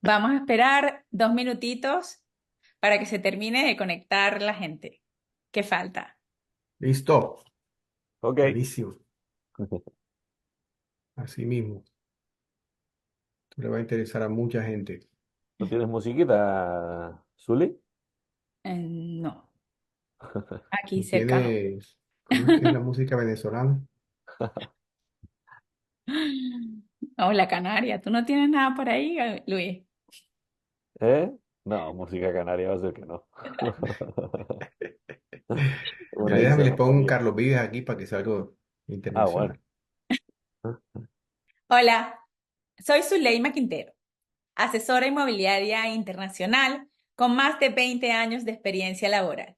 Vamos a esperar 2 minutitos para que se termine de conectar la gente. ¿Qué falta? Listo. Ok. Buenísimo. Así mismo. Esto le va a interesar a mucha gente. ¿No tienes musiquita, Zuli? No, aquí ¿No cerca tienes, cómo es que es la música venezolana? no. Oh, la Canaria. ¿Tú no tienes nada por ahí, Luis? ¿Eh? No, música canaria va a ser que no. Una Déjame, Isa les no pongo un estaría. Carlos Vives aquí para que sea algo Ah, bueno. internacional. Hola, soy Zuleima Quintero, asesora inmobiliaria internacional con más de 20 años de experiencia laboral.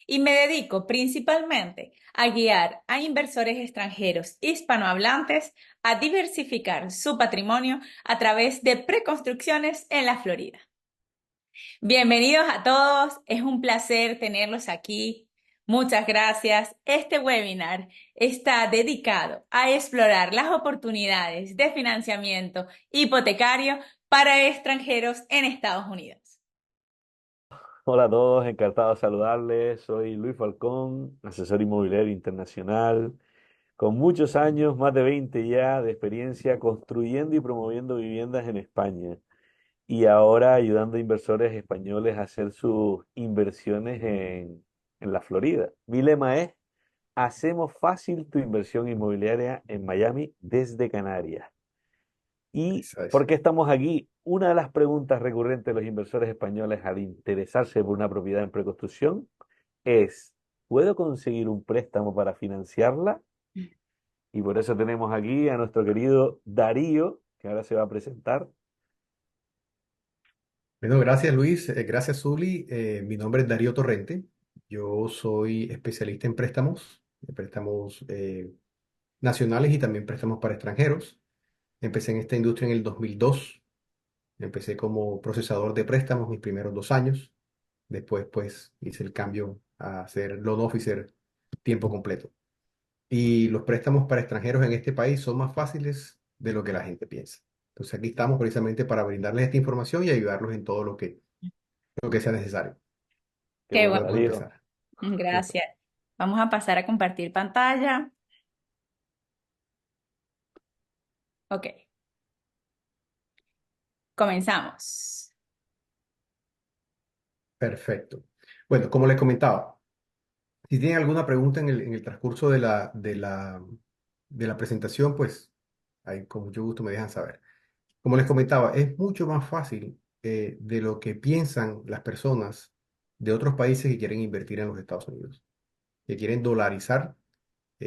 Y me dedico principalmente a guiar a inversores extranjeros hispanohablantes a diversificar su patrimonio a través de preconstrucciones en la Florida. Bienvenidos a todos, es un placer tenerlos aquí. Muchas gracias. Este webinar está dedicado a explorar las oportunidades de financiamiento hipotecario para extranjeros en Estados Unidos. Hola a todos, encantado de saludarles. Soy Luis Falcón, asesor inmobiliario internacional, con muchos años, más de 20 ya, de experiencia construyendo y promoviendo viviendas en España. Y ahora ayudando a inversores españoles a hacer sus inversiones en la Florida. Mi lema es, hacemos fácil tu inversión inmobiliaria en Miami desde Canarias. ¿Y Esa es. por qué estamos aquí? Una de las preguntas recurrentes de los inversores españoles al interesarse por una propiedad en preconstrucción es, ¿puedo conseguir un préstamo para financiarla? Y por eso tenemos aquí a nuestro querido Darío, que ahora se va a presentar. Bueno, gracias Luis, gracias Zuli. Mi nombre es Darío Torrente. Yo soy especialista en préstamos nacionales y también préstamos para extranjeros. Empecé en esta industria en el 2002. Empecé como procesador de préstamos mis primeros 2 años. Después, pues, hice el cambio a ser loan officer tiempo completo. Y los préstamos para extranjeros en este país son más fáciles de lo que la gente piensa. Entonces, aquí estamos precisamente para brindarles esta información y ayudarlos en todo lo que sea necesario. Qué Qué bueno, bueno. Podemos Darío. empezar. Gracias. Vamos a pasar a compartir pantalla. Ok, comenzamos. Perfecto. Bueno, como les comentaba, si tienen alguna pregunta en el transcurso de la presentación, pues ahí con mucho gusto me dejan saber. Como les comentaba, es mucho más fácil de lo que piensan las personas de otros países que quieren invertir en los Estados Unidos, que quieren dolarizar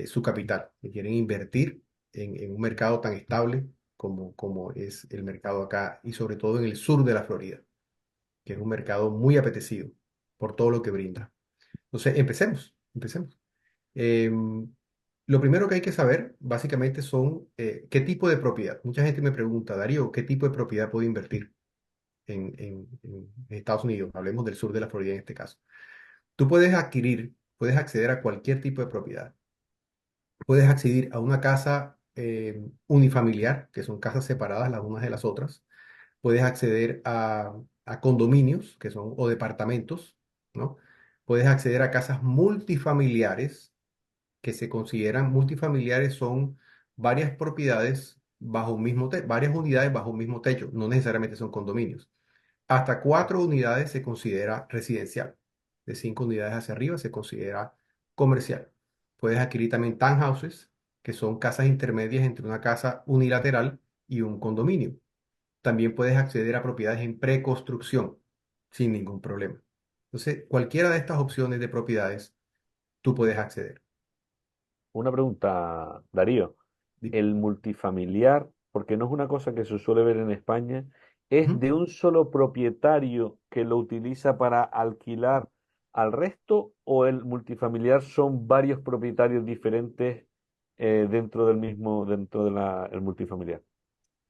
su capital, que quieren invertir en un mercado tan estable como es el mercado acá y sobre todo en el sur de la Florida, que es un mercado muy apetecido por todo lo que brinda. Entonces, empecemos. Em, lo primero que hay que saber, básicamente, son qué tipo de propiedad. Mucha gente me pregunta, Darío, ¿qué tipo de propiedad puedo invertir en Estados Unidos? Hablemos del sur de la Florida en este caso. Tú puedes acceder a cualquier tipo de propiedad. Puedes acceder a una casa unifamiliar, que son casas separadas las unas de las otras. Puedes acceder a condominios, que son, o departamentos, ¿no? Puedes acceder a casas multifamiliares, que se consideran multifamiliares, son varias propiedades bajo un mismo varias unidades bajo un mismo techo, no necesariamente son condominios. Hasta 4 unidades se considera residencial. De 5 unidades hacia arriba se considera comercial. Puedes adquirir también townhouses, que son casas intermedias entre una casa unilateral y un condominio. También puedes acceder a propiedades en preconstrucción sin ningún problema. Entonces, cualquiera de estas opciones de propiedades, tú puedes acceder. Una pregunta, Darío. Di- El multifamiliar, porque no es una cosa que se suele ver en España, ¿es Ujú. de un solo propietario que lo utiliza para alquilar al resto o el multifamiliar son varios propietarios diferentes dentro del mismo, dentro de el multifamiliar?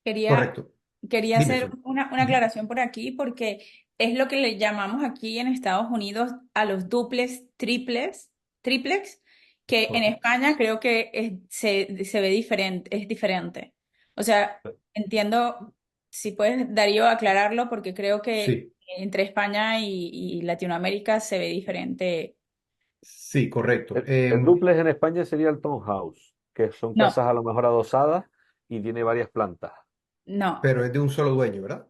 Quería, Correcto. quería Dime, hacer Sol. una Ujú. aclaración por aquí porque es lo que le llamamos aquí en Estados Unidos a los duplex, triplex, que en Correcto. España creo que se ve diferente, es diferente. O sea, entiendo. Si puedes, Darío, aclararlo, porque creo que Sí, entre España y Latinoamérica se ve diferente. sí, correcto. El dúplex en España sería el townhouse, que son No, casas a lo mejor adosadas y tiene varias plantas. no, Pero es de un solo dueño, ¿verdad?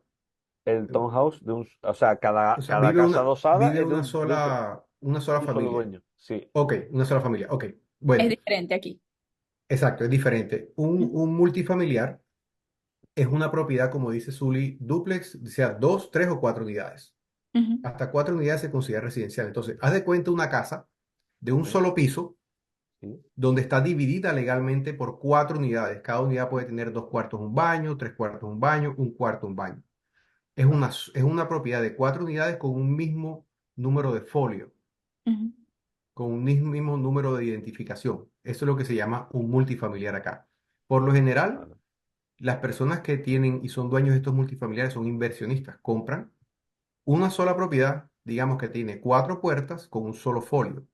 El townhouse o sea, O sea, cada casa adosada vive es una sola de un solo familia. dueño. Sí. Ok, una sola familia. Ok, es bueno, diferente aquí. exacto, es diferente. Ujú, Un multifamiliar es una propiedad, como dice Zully, dúplex, o sea, dos, tres o cuatro unidades. ujú, Hasta cuatro unidades se considera residencial. Entonces, haz de cuenta una casa de un Sí, solo piso sí. donde está dividida legalmente por cuatro unidades. Cada unidad puede tener dos cuartos, un baño, tres cuartos, un baño, un cuarto, un baño. Es una propiedad de cuatro unidades con un mismo número de folio, ujú, con un mismo número de identificación. Eso es lo que se llama un multifamiliar acá. Por lo general, Vale, las personas que tienen y son dueños de estos multifamiliares son inversionistas. Compran una sola propiedad, digamos que tiene cuatro puertas con un solo folio.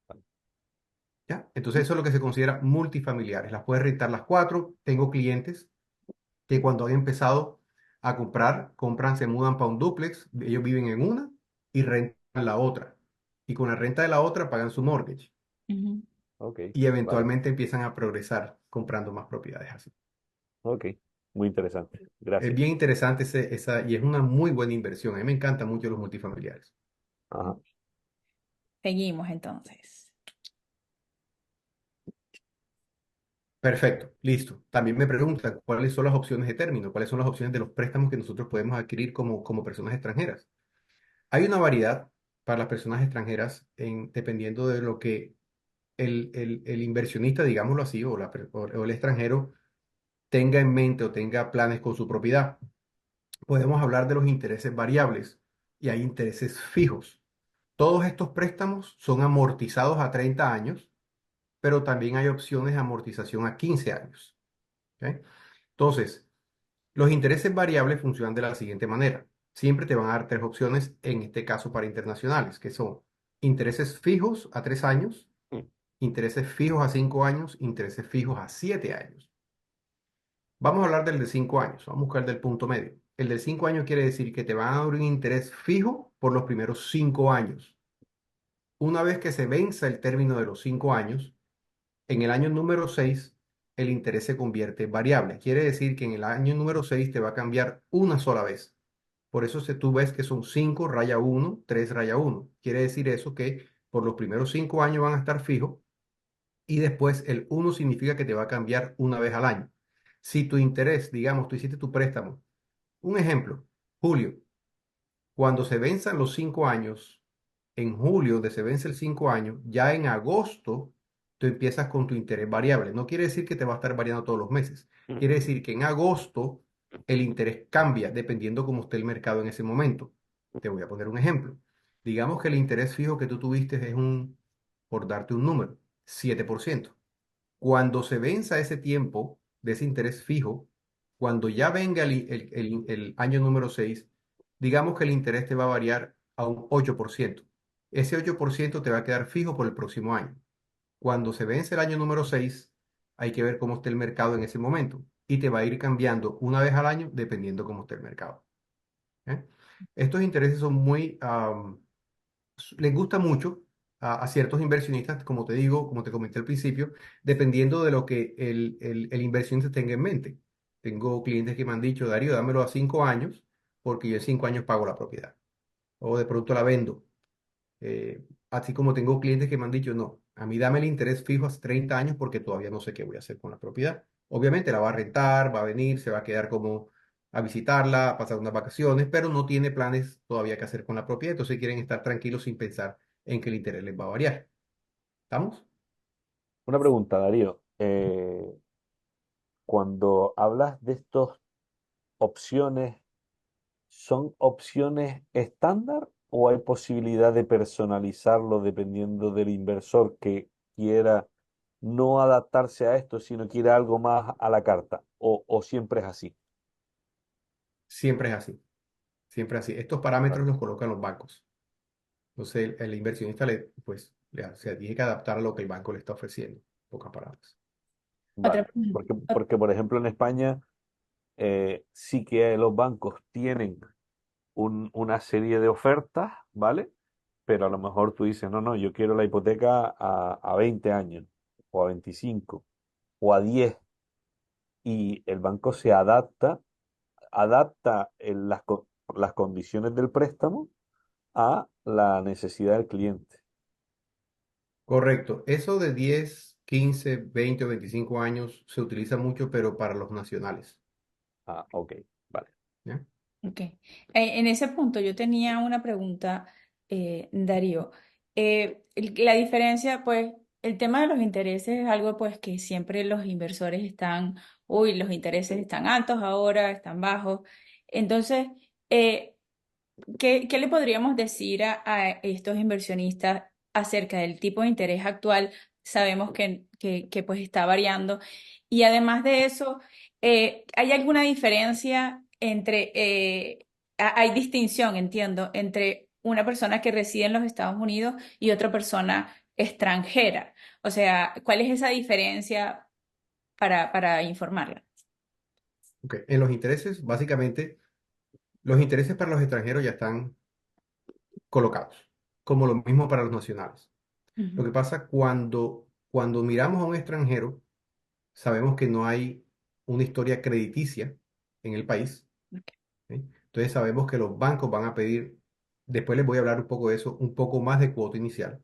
vale. ¿Ya? Entonces eso es lo que se considera multifamiliares. Las puedes rentar las cuatro. Tengo clientes que cuando han empezado a comprar, compran, se mudan para un dúplex, ellos viven en una y rentan la otra. Y con la renta de la otra pagan su mortgage. ujú. Ok, Y vale. eventualmente empiezan a progresar comprando más propiedades así. Ok. Muy interesante. Es Gracias. bien interesante y es una muy buena inversión. A mí me encantan mucho los multifamiliares. Ajá. Seguimos entonces. Perfecto, listo. También me preguntan cuáles son las opciones de término, cuáles son las opciones de los préstamos que nosotros podemos adquirir como personas extranjeras. Hay una variedad para las personas extranjeras dependiendo de lo que el inversionista, digámoslo así, o el extranjero tenga en mente o tenga planes con su propiedad. Podemos hablar de los intereses variables y hay intereses fijos. Todos estos préstamos son amortizados a 30 años, pero también hay opciones de amortización a 15 años. ¿Ok? Entonces, los intereses variables funcionan de la siguiente manera. Siempre te van a dar tres opciones, en este caso para internacionales, que son intereses fijos a 3 años, Mm. intereses fijos a 5 años, intereses fijos a 7 años. Vamos a hablar del de 5 años, vamos a buscar del punto medio. El de 5 años quiere decir que te van a dar un interés fijo por los primeros 5 años. Una vez que se venza el término de los 5 años, en el año número 6 el interés se convierte en variable. Quiere decir que en el año número 6 te va a cambiar una sola vez. Por eso si tú ves que son 5 raya uno, 3 raya uno. Quiere decir eso que por los primeros 5 años van a estar fijos y después el uno significa que te va a cambiar una vez al año. Si tu interés, digamos, tú hiciste tu préstamo, un ejemplo, Julio, cuando se venzan los 5 años, en julio, donde se vence el 5 años, ya en agosto tú empiezas con tu interés variable. No quiere decir que te va a estar variando todos los meses. Quiere decir que en agosto el interés cambia dependiendo cómo esté el mercado en ese momento. Te voy a poner un ejemplo. Digamos que el interés fijo que tú tuviste es por darte un número, 7%. Cuando se venza ese tiempo de ese interés fijo, cuando ya venga el año número 6, digamos que el interés te va a variar a un 8%. Ese 8% te va a quedar fijo por el próximo año. Cuando se vence el año número 6, hay que ver cómo esté el mercado en ese momento y te va a ir cambiando una vez al año dependiendo cómo esté el mercado. ¿Eh? Estos intereses son les gusta mucho a ciertos inversionistas, como te digo, como te comenté al principio, dependiendo de lo que el inversionista tenga en mente. Tengo clientes que me han dicho, Darío, dámelo a 5 años, porque yo en 5 años pago la propiedad. O de pronto la vendo. Así como tengo clientes que me han dicho, no, a mí dame el interés fijo a 30 años porque todavía no sé qué voy a hacer con la propiedad. Obviamente la va a rentar, va a venir, se va a quedar como a visitarla, a pasar unas vacaciones, pero no tiene planes todavía que hacer con la propiedad, entonces quieren estar tranquilos sin pensar en que el interés les va a variar. ¿Estamos? Una pregunta, Darío. Cuando hablas de estas opciones, ¿son opciones estándar o hay posibilidad de personalizarlo dependiendo del inversor que quiera no adaptarse a esto, sino quiera algo más a la carta? O siempre es así? Siempre es así, siempre es así. Estos Vale, parámetros los colocan los bancos. Entonces el inversionista se tiene que adaptar a lo que el banco le está ofreciendo. Pocas palabras. Otra vale. pregunta. Porque, por ejemplo, en España sí que los bancos tienen una serie de ofertas, ¿vale? Pero a lo mejor tú dices, no, no, yo quiero la hipoteca a 20 años, o a 25 o a 10, y el banco se adapta las condiciones del préstamo a la necesidad del cliente. Correcto. Eso de 10, 15, 20 o 25 años se utiliza mucho, pero para los nacionales. Ah, ok, vale. ¿Ya? Ok. En ese punto yo tenía una pregunta, Darío. La diferencia, pues, el tema de los intereses es algo, pues, que siempre los inversores están, uy, los intereses están altos ahora, están bajos. Entonces, eh, ¿qué le podríamos decir a estos inversionistas acerca del tipo de interés actual? Sabemos que, pues está variando. Y además de eso, ¿hay alguna diferencia entre, hay distinción, entiendo, entre una persona que reside en los Estados Unidos y otra persona extranjera? O sea, ¿cuál es esa diferencia para informarla? Ok. En los intereses, básicamente, los intereses para los extranjeros ya están colocados, como lo mismo para los nacionales. Lo Ujú. que pasa cuando miramos a un extranjero, sabemos que no hay una historia crediticia en el país. Ok. ¿Sí? Entonces sabemos que los bancos van a pedir, después les voy a hablar un poco de eso, un poco más de cuota inicial.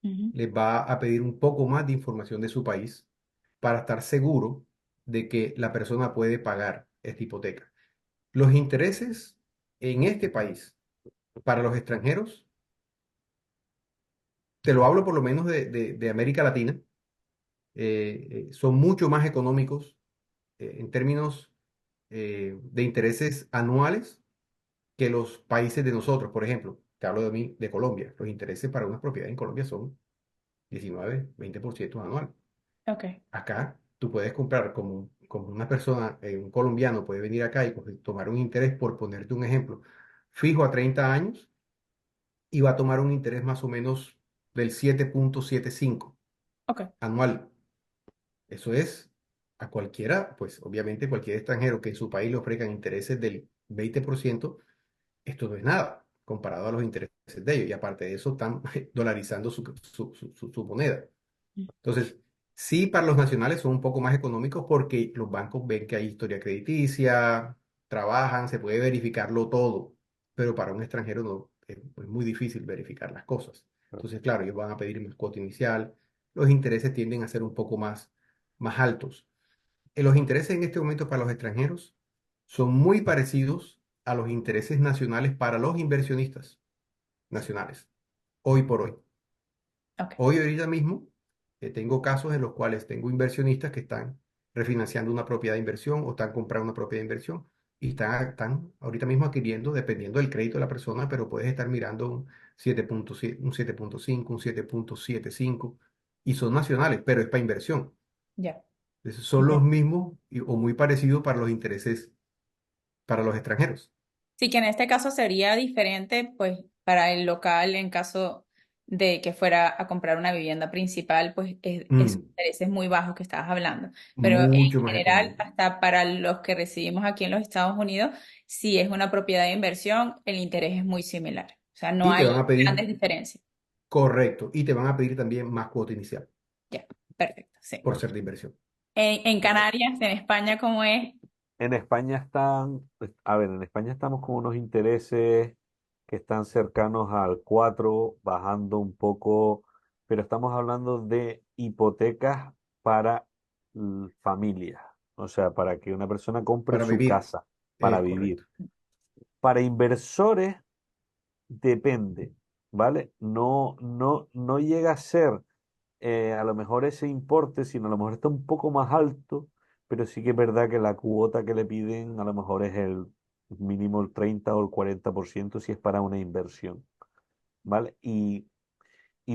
Ujú. Les va a pedir un poco más de información de su país para estar seguro de que la persona puede pagar esta hipoteca. Los intereses en este país para los extranjeros, te lo hablo por lo menos de América Latina, son mucho más económicos en términos de intereses anuales que los países de nosotros. Por ejemplo, te hablo de mí, de Colombia. Los intereses para una propiedad en Colombia son 19, 20% anual. Ok. Acá tú puedes comprar como una persona, un colombiano puede venir acá y tomar un interés, por ponerte un ejemplo, fijo a 30 años y va a tomar un interés más o menos del 7,75 Ok. anual. Eso es a cualquiera, pues obviamente cualquier extranjero que en su país le ofrezcan intereses del 20%, esto no es nada comparado a los intereses de ellos. Y aparte de eso, están dolarizando su moneda. Entonces, sí, para los nacionales son un poco más económicos porque los bancos ven que hay historia crediticia, trabajan, se puede verificarlo todo, pero para un extranjero no, es muy difícil verificar las cosas. Entonces, claro, ellos van a pedir más cuota inicial, los intereses tienden a ser un poco más altos. Los intereses en este momento para los extranjeros son muy parecidos a los intereses nacionales para los inversionistas nacionales, hoy por hoy. Ok. Hoy, ahorita mismo, tengo casos en los cuales tengo inversionistas que están refinanciando una propiedad de inversión o están comprando una propiedad de inversión y están ahorita mismo adquiriendo, dependiendo del crédito de la persona, pero puedes estar mirando un 7,7, un 7,5, un 7,75 y son nacionales, pero es para inversión. Ya. Entonces, son Ya. los mismos o muy parecidos para los intereses para los extranjeros. Sí, que en este caso sería diferente, pues, para el local en caso de que fuera a comprar una vivienda principal, pues esos Mm, intereses muy bajos que estabas hablando. Pero en mucho más general, económico. hasta para los que residimos aquí en los Estados Unidos, si es una propiedad de inversión, el interés es muy similar. O sea, no Y te hay van a pedir, grandes diferencias. correcto, y te van a pedir también más cuota inicial Ya, perfecto, sí. por ser de inversión. En Canarias, en España, ¿cómo es? En España están, a ver, en España estamos con unos intereses que están cercanos al 4, bajando un poco, pero estamos hablando de hipotecas para familias, o sea, para que una persona compre Para su vivir, casa para es correcto. vivir. Para inversores depende, ¿vale? No llega a ser a lo mejor ese importe, sino a lo mejor está un poco más alto, pero sí que es verdad que la cuota que le piden a lo mejor es el mínimo el 30 o el 40% si es para una inversión, ¿vale? Y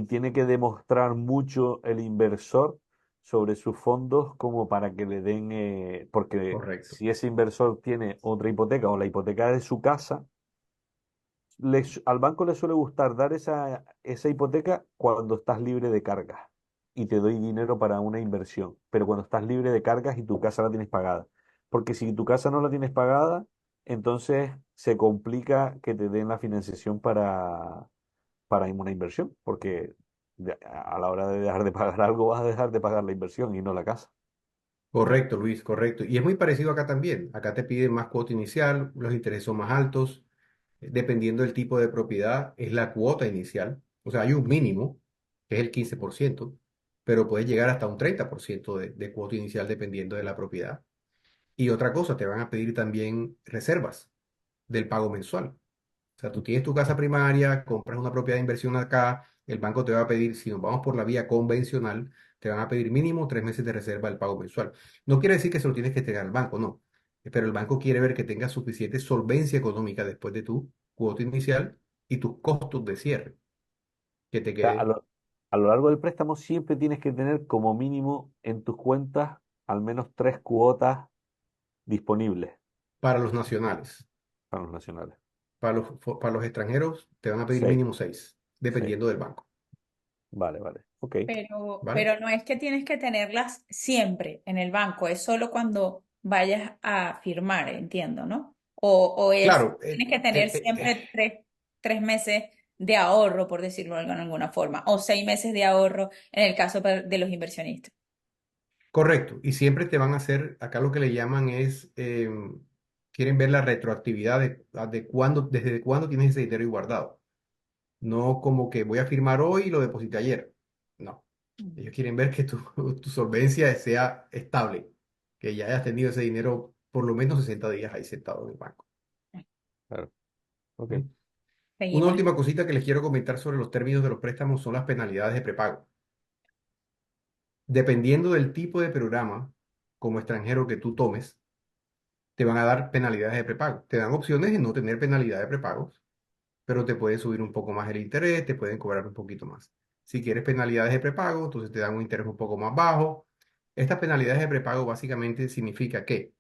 tiene que demostrar mucho el inversor sobre sus fondos como para que le den, porque Correcto. si ese inversor tiene otra hipoteca o la hipoteca de su casa, al banco le suele gustar dar esa hipoteca cuando estás libre de cargas y te doy dinero para una inversión, pero cuando estás libre de cargas y tu casa la tienes pagada. Porque si tu casa no la tienes pagada, entonces se complica que te den la financiación para una inversión, porque a la hora de dejar de pagar algo vas a dejar de pagar la inversión y no la casa. Correcto, Luis, correcto. Y es muy parecido acá también. Acá te piden más cuota inicial, los intereses son más altos, dependiendo del tipo de propiedad, es la cuota inicial. O sea, hay un mínimo, que es el 15%, pero puedes llegar hasta un 30% de cuota inicial dependiendo de la propiedad. Y otra cosa, te van a pedir también reservas del pago mensual. O sea, tú tienes tu casa primaria, compras una propiedad de inversión acá, el banco te va a pedir, si nos vamos por la vía convencional, te van a pedir mínimo 3 meses de reserva del pago mensual. No quiere decir que se lo tienes que entregar al banco, no. Pero el banco quiere ver que tengas suficiente solvencia económica después de tu cuota inicial y tus costos de cierre, que te O sea, quede a lo largo del préstamo siempre tienes que tener como mínimo en tus cuentas al menos 3 cuotas disponibles para los nacionales. para los nacionales. Para los extranjeros te van a pedir Seis, mínimo 6, seis. dependiendo del banco. Vale, vale. Ok. ¿Vale? Pero no es que tienes que tenerlas siempre en el banco, es solo cuando vayas a firmar, entiendo, ¿no? O es, Claro, tienes que tener siempre tres meses de ahorro, por decirlo de alguna forma, o 6 meses de ahorro en el caso de los inversionistas. correcto, y siempre te van a hacer, acá lo que le llaman es, quieren ver la retroactividad de cuándo, desde cuándo tienes ese dinero ahí guardado. No como que voy a firmar hoy y lo deposité ayer. No, Mm. ellos quieren ver que tu, tu solvencia sea estable, que ya hayas tenido ese dinero por lo menos 60 días ahí sentado en el banco. Claro. Ok. ¿Sí? Una Seguimos. última cosita que les quiero comentar sobre los términos de los préstamos son las penalidades de prepago. Dependiendo del tipo de programa como extranjero que tú tomes, te van a dar penalidades de prepago. Te dan opciones de no tener penalidad de prepagos, pero te pueden subir un poco más el interés, te pueden cobrar un poquito más. Si quieres penalidades de prepago, entonces te dan un interés un poco más bajo. Estas penalidades de prepago básicamente significa que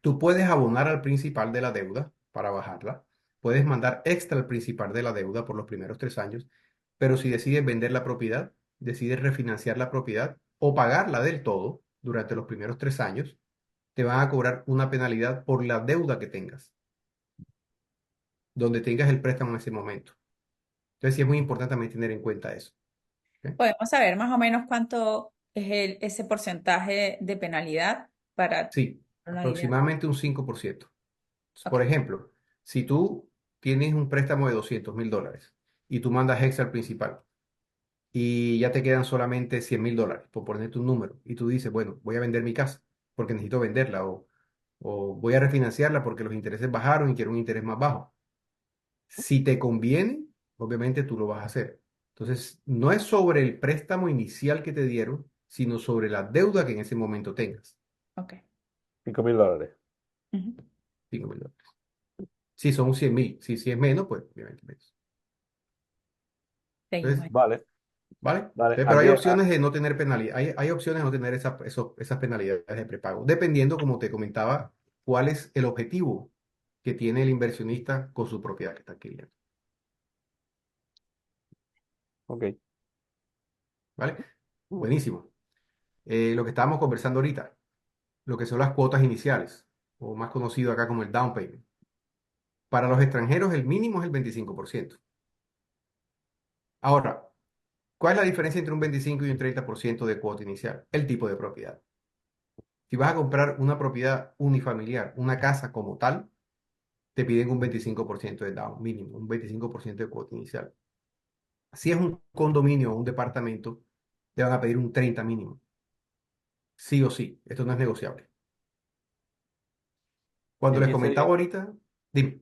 tú puedes abonar al principal de la deuda para bajarla, puedes mandar extra al principal de la deuda por los primeros 3 años, pero si decides vender la propiedad, decides refinanciar la propiedad o pagarla del todo durante los primeros 3 años, te van a cobrar una penalidad por la deuda que tengas, donde tengas el préstamo en ese momento. Entonces sí es muy importante también tener en cuenta eso. ¿Ok? Podemos saber más o menos cuánto es ese porcentaje de penalidad para Sí, tener una idea. aproximadamente un 5%. Ok. Por ejemplo, si tú tienes un préstamo de $200.000 y tú mandas extra al principal y ya te quedan solamente $100.000, por ponerte un número, y tú dices, bueno, voy a vender mi casa porque necesito venderla o voy a refinanciarla porque los intereses bajaron y quiero un interés más bajo. Si te conviene, obviamente tú lo vas a hacer. Entonces, no es sobre el préstamo inicial que te dieron, sino sobre la deuda que en ese momento tengas. Ok. 5.000 dólares. Ujú. $5.000. Si son 100.000, si es menos, pues obviamente menos. Seguimos. Entonces, Vale, ¿vale? vale. Pero hay opciones de no tener penalidad, hay opciones de no tener esas penalidades de prepago, dependiendo, como te comentaba, cuál es el objetivo que tiene el inversionista con su propiedad que está adquiriendo. Ok. ¿Vale? Buenísimo. Lo que estábamos conversando ahorita, lo que son las cuotas iniciales, o más conocido acá como el down payment. Para los extranjeros, el mínimo es el 25%. Ahora, ¿cuál es la diferencia entre un 25 y un 30% de cuota inicial? El tipo de propiedad. Si vas a comprar una propiedad unifamiliar, una casa como tal, te piden un 25% de down mínimo, un 25% de cuota inicial. Si es un condominio o un departamento, te van a pedir un 30 mínimo. Sí o sí, esto no es negociable. ¿Y Cuando les comentaba ahorita, dime,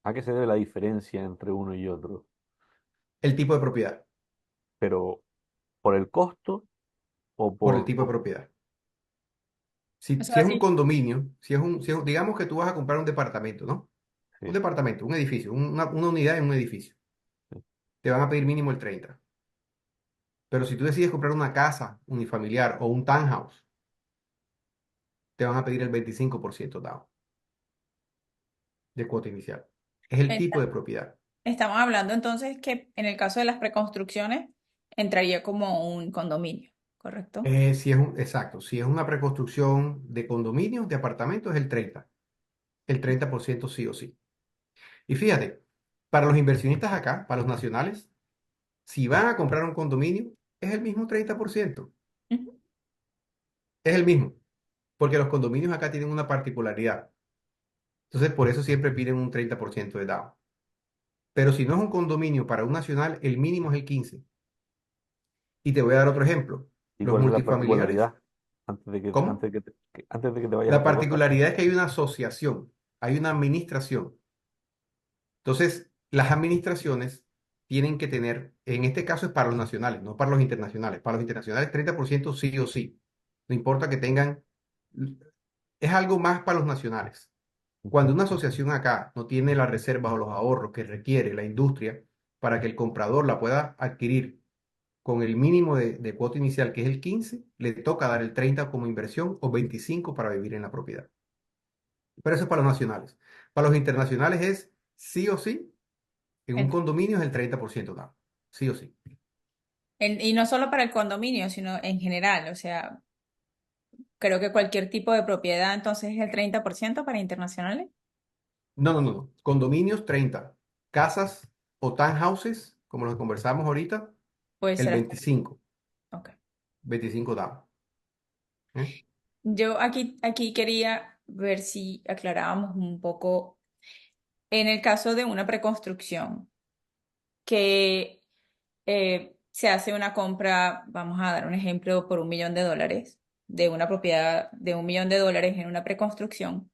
a qué se debe la diferencia entre uno y otro? el tipo de propiedad, Pero ¿por el costo o por el por... tipo de propiedad. O Si sea, es un sí. condominio, digamos que tú vas a comprar un departamento, ¿no? Un Sí, departamento, un edificio, una unidad en un edificio. sí. Te van a pedir mínimo el 30. Pero si tú decides comprar una casa unifamiliar o un townhouse, te van a pedir el 25% down de cuota inicial. Es el tipo de propiedad. Estamos hablando entonces que en el caso de las preconstrucciones entraría como un condominio. ¿correcto? Exacto, si es una preconstrucción de condominios, de apartamentos, es el 30% sí o sí. Y fíjate, para los inversionistas acá, para los nacionales, si van a comprar un condominio, es el mismo 30%. Ujú. Es el mismo, porque los condominios acá tienen una particularidad. Entonces, por eso siempre piden un 30% de down. Pero si no es un condominio para un nacional, el mínimo es el 15%. Y te voy a dar otro ejemplo. ¿Y Los cuál es la multifamiliares, particularidad? Antes de que, ¿cómo? antes de que antes de que te vayas a La otra cosa. particularidad es que hay una asociación, hay una administración. Entonces, las administraciones tienen que tener, en este caso es para los nacionales, no para los internacionales. Para los internacionales, 30% sí o sí. No importa que tengan, es algo más para los nacionales. Cuando Ujú. una asociación acá no tiene las reservas o los ahorros que requiere la industria para que el comprador la pueda adquirir con el mínimo de cuota inicial, que es el 15, le toca dar el 30 como inversión o 25 para vivir en la propiedad. Pero eso es para los nacionales. Para los internacionales es sí o sí, en un El- condominio es el 30% down. Sí o sí. y no solo para el condominio, sino en general. O sea, creo que cualquier tipo de propiedad entonces es el 30% para internacionales. No, no, no, no. Condominios 30. Casas o townhouses, como los que conversamos ahorita, Puede el ser hasta. 25. Ok. 25 down. ¿Eh? Yo aquí quería ver si aclarábamos un poco en el caso de una preconstrucción, que se hace una compra, vamos a dar un ejemplo, por $1 millón de una propiedad de $1 millón en una preconstrucción,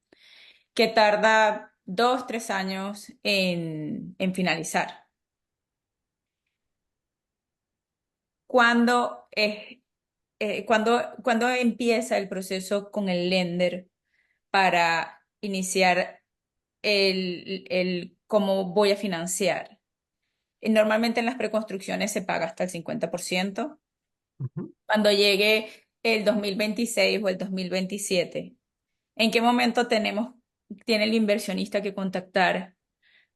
que tarda 2, 3 años en finalizar. ¿Cuándo cuándo empieza el proceso con el lender para iniciar el cómo voy a financiar? Normalmente en las preconstrucciones se paga hasta el 50%. Ujú. Cuando llegue el 2026 o el 2027, ¿en qué momento tiene el inversionista que contactar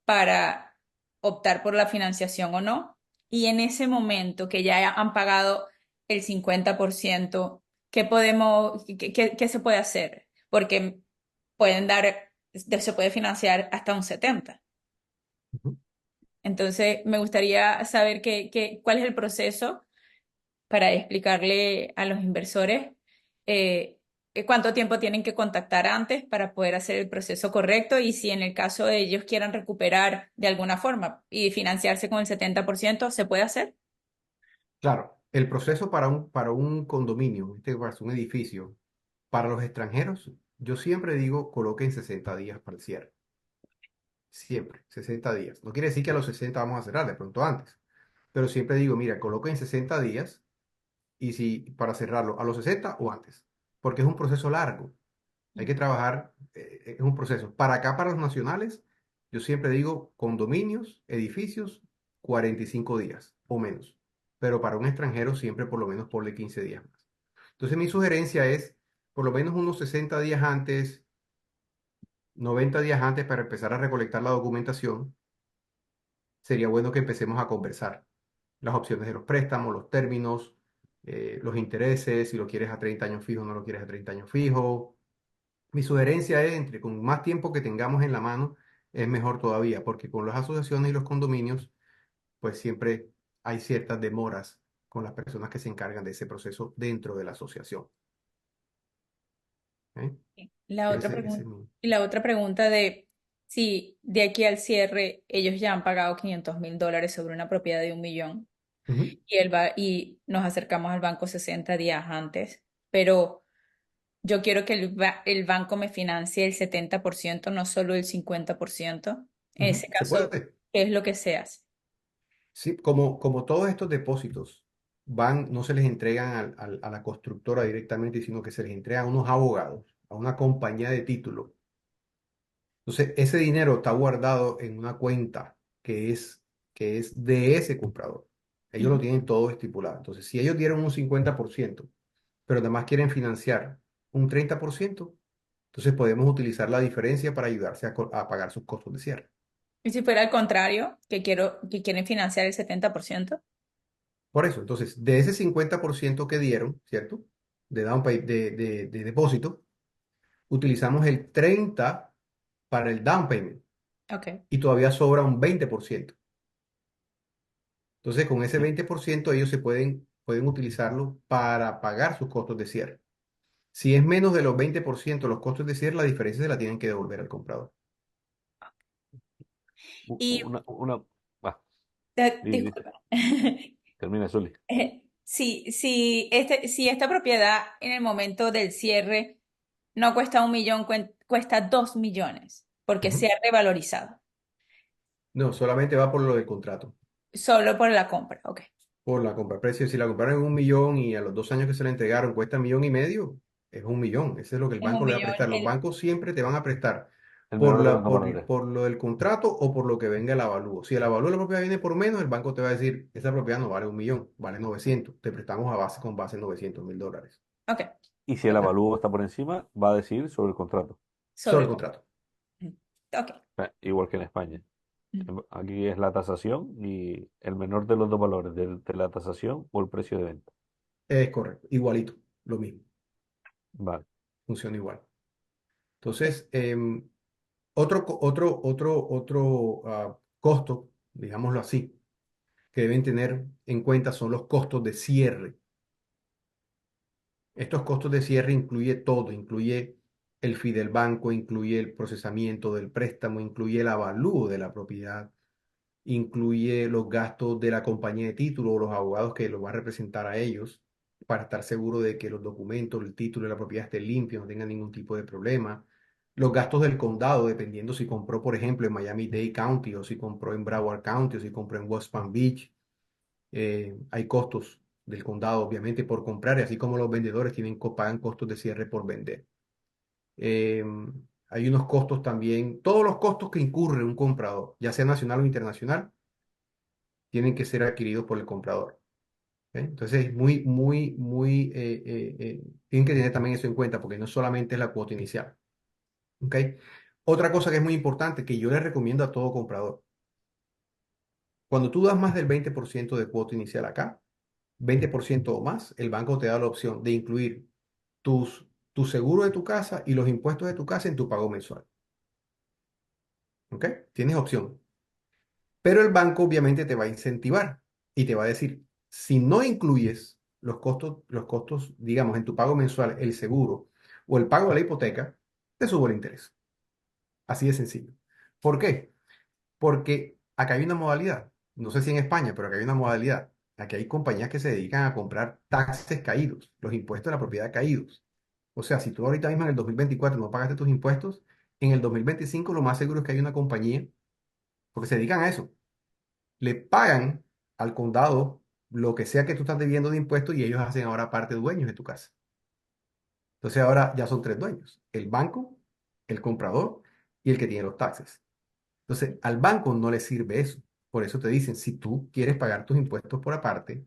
para optar por la financiación o no? Y en ese momento que ya han pagado el 50%, ¿qué se puede hacer? Porque se puede financiar hasta un 70%. Ujú. Entonces, me gustaría saber cuál es el proceso para explicarle a los inversores cuánto tiempo tienen que contactar antes para poder hacer el proceso correcto y si en el caso de ellos quieran recuperar de alguna forma y financiarse con el 70%, ¿se puede hacer? Claro, el proceso para un condominio, en este caso un edificio, para los extranjeros, yo siempre digo coloquen 60 días para el cierre. Siempre, 60 días. No quiere decir que a los 60 vamos a cerrar, de pronto antes. Pero siempre digo, mira, coloquen 60 días y si para cerrarlo a los 60 o antes. Porque es un proceso largo. Hay que trabajar, es un proceso. Para acá, para los nacionales, yo siempre digo condominios, edificios, 45 días o menos. Pero para un extranjero siempre por lo menos ponle 15 días más. Entonces mi sugerencia es por lo menos unos 60 días antes, 90 días antes para empezar a recolectar la documentación. Sería bueno que empecemos a conversar las opciones de los préstamos, los términos, los intereses, si lo quieres a 30 años fijo o no lo quieres a 30 años fijo. Mi sugerencia es, entre con más tiempo que tengamos en la mano, es mejor todavía, porque con las asociaciones y los condominios, pues siempre hay ciertas demoras con las personas que se encargan de ese proceso dentro de la asociación. ¿Eh? La otra Ese es pregunta, mi... y la otra pregunta de si de aquí al cierre ellos ya han pagado $500,000 sobre una propiedad de 1 millón Ujú. y nos acercamos al banco 60 días antes, pero yo quiero que el banco me financie el 70%, no solo el 50%. En Ujú. ese Se caso, puede. ¿qué es lo que se hace? Sí, como todos estos depósitos no se les entregan a la constructora directamente, sino que se les entregan a unos abogados, a una compañía de título. Entonces, ese dinero está guardado en una cuenta que es de ese comprador. Ellos lo Ujú. tienen todo estipulado. Entonces, si ellos dieron un 50%, pero además quieren financiar un 30%, entonces podemos utilizar la diferencia para ayudarse a pagar sus costos de cierre. Y si fuera al contrario, que quieren financiar el 70%. Por eso, entonces, de ese 50% que dieron, ¿cierto? De depósito, utilizamos el 30 para el down payment Ok. y todavía sobra un 20%. Entonces, con ese Sí. 20% ellos pueden utilizarlo para pagar sus costos de cierre. Si es menos de los 20% los costos de cierre, la diferencia se la tienen que devolver al comprador. Y Va, di, disculpa. termina, Zuli. Si esta propiedad en el momento del cierre no cuesta 1 millón, cuesta 2 millones, porque se Ujú. ha revalorizado, No, solamente va por lo del contrato, solo por la compra. Ok. por la compra. Precio, si la compraron en 1 millón y a los 2 años que se la entregaron cuesta 1,5 millones, es 1 millón. Ese es lo que el Es banco un le va a millón. prestar. Los bancos siempre te van a prestar El por menor de los la, dos por, valores. por lo del contrato o por lo que venga el avalúo. Si el avalúo de la propiedad viene por menos, el banco te va a decir, esa propiedad no vale 1 millón, vale 900. Te prestamos con base en $900,000. Ok. Y si el Total. avalúo está por encima, va a decir sobre el contrato. Sobre Sobre el el compra. contrato. Ok. Igual que en España. Aquí es la tasación y el menor de los dos valores de la tasación o el precio de venta. Es correcto. Igualito. Lo mismo. Vale. Funciona igual. Ok. Entonces, otro costo, digámoslo así, que deben tener en cuenta son los costos de cierre. Estos costos de cierre incluye todo, incluye el fee del banco, incluye el procesamiento del préstamo, incluye el avalúo de la propiedad, incluye los gastos de la compañía de título o los abogados que los va a representar a ellos para estar seguro de que los documentos, el título de la propiedad estén limpios, no tengan ningún tipo de problema. Los gastos del condado, dependiendo si compró, por ejemplo, en Miami-Dade County o si compró en Broward County o si compró en West Palm Beach. Hay costos del condado, obviamente, por comprar, y así como los vendedores pagan costos de cierre por vender. Eh, Hay unos costos también, todos los costos que incurre un comprador, ya sea nacional o internacional, tienen que ser adquiridos por el comprador. ¿Ok? Entonces, tienen que tener también eso en cuenta, porque no solamente es la cuota inicial. ¿Ok? Otra cosa que es muy importante, que yo le recomiendo a todo comprador, cuando tú das más del 20% de cuota inicial acá, 20% o más, el banco te da la opción de incluir tu seguro de tu casa y los impuestos de tu casa en tu pago mensual. ¿Ok? Tienes opción. Pero el banco obviamente te va a incentivar y te va a decir, si no incluyes los costos, digamos, en tu pago mensual, el seguro o el pago de la hipoteca, te subo el interés. Así de sencillo. ¿Por qué? Porque acá hay una modalidad, no sé si en España, pero acá hay una modalidad. Aquí hay compañías que se dedican a comprar taxes caídos, los impuestos de la propiedad caídos. O sea, si tú ahorita mismo en el 2024 no pagaste tus impuestos, en el 2025 lo más seguro es que hay una compañía, porque se dedican a eso, le pagan al condado lo que sea que tú estás debiendo de impuestos y ellos hacen ahora parte dueños de tu casa. Entonces ahora ya son tres dueños, el banco, el comprador y el que tiene los taxes. Entonces al banco no le sirve eso. Por eso te dicen, si tú quieres pagar tus impuestos por aparte,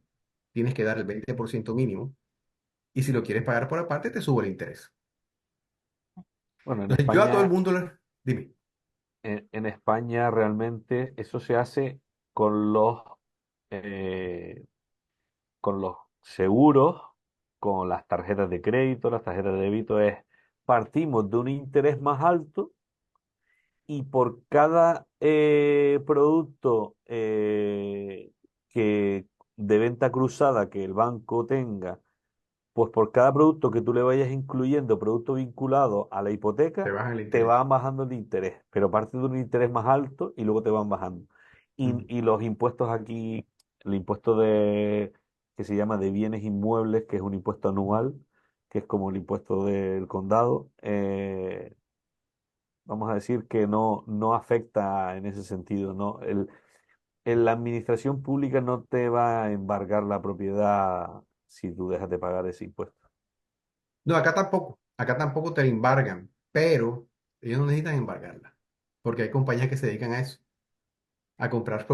tienes que dar el 20% mínimo y si lo quieres pagar por aparte, te sube el interés. Bueno, Entonces yo a todo el mundo le... Dime. En España realmente eso se hace con eh, con los seguros, con las tarjetas de crédito, las tarjetas de débito, partimos de un interés más alto y por cada producto de venta cruzada que el banco tenga, pues por cada producto que tú le vayas incluyendo, producto vinculado a la Te hipoteca, bajan el te interés. van bajando el interés, pero parte de un interés más alto y luego te van bajando. Ujú. Y los impuestos aquí, el impuesto que se llama de bienes inmuebles, que es un impuesto anual, que es como el impuesto del condado, vamos a decir que no afecta en ese sentido, ¿no? La administración pública no te va a embargar la propiedad si tú dejas de pagar ese impuesto. No, acá tampoco te la embargan, pero ellos no necesitan embargarla, porque hay compañías que se dedican a eso, a comprar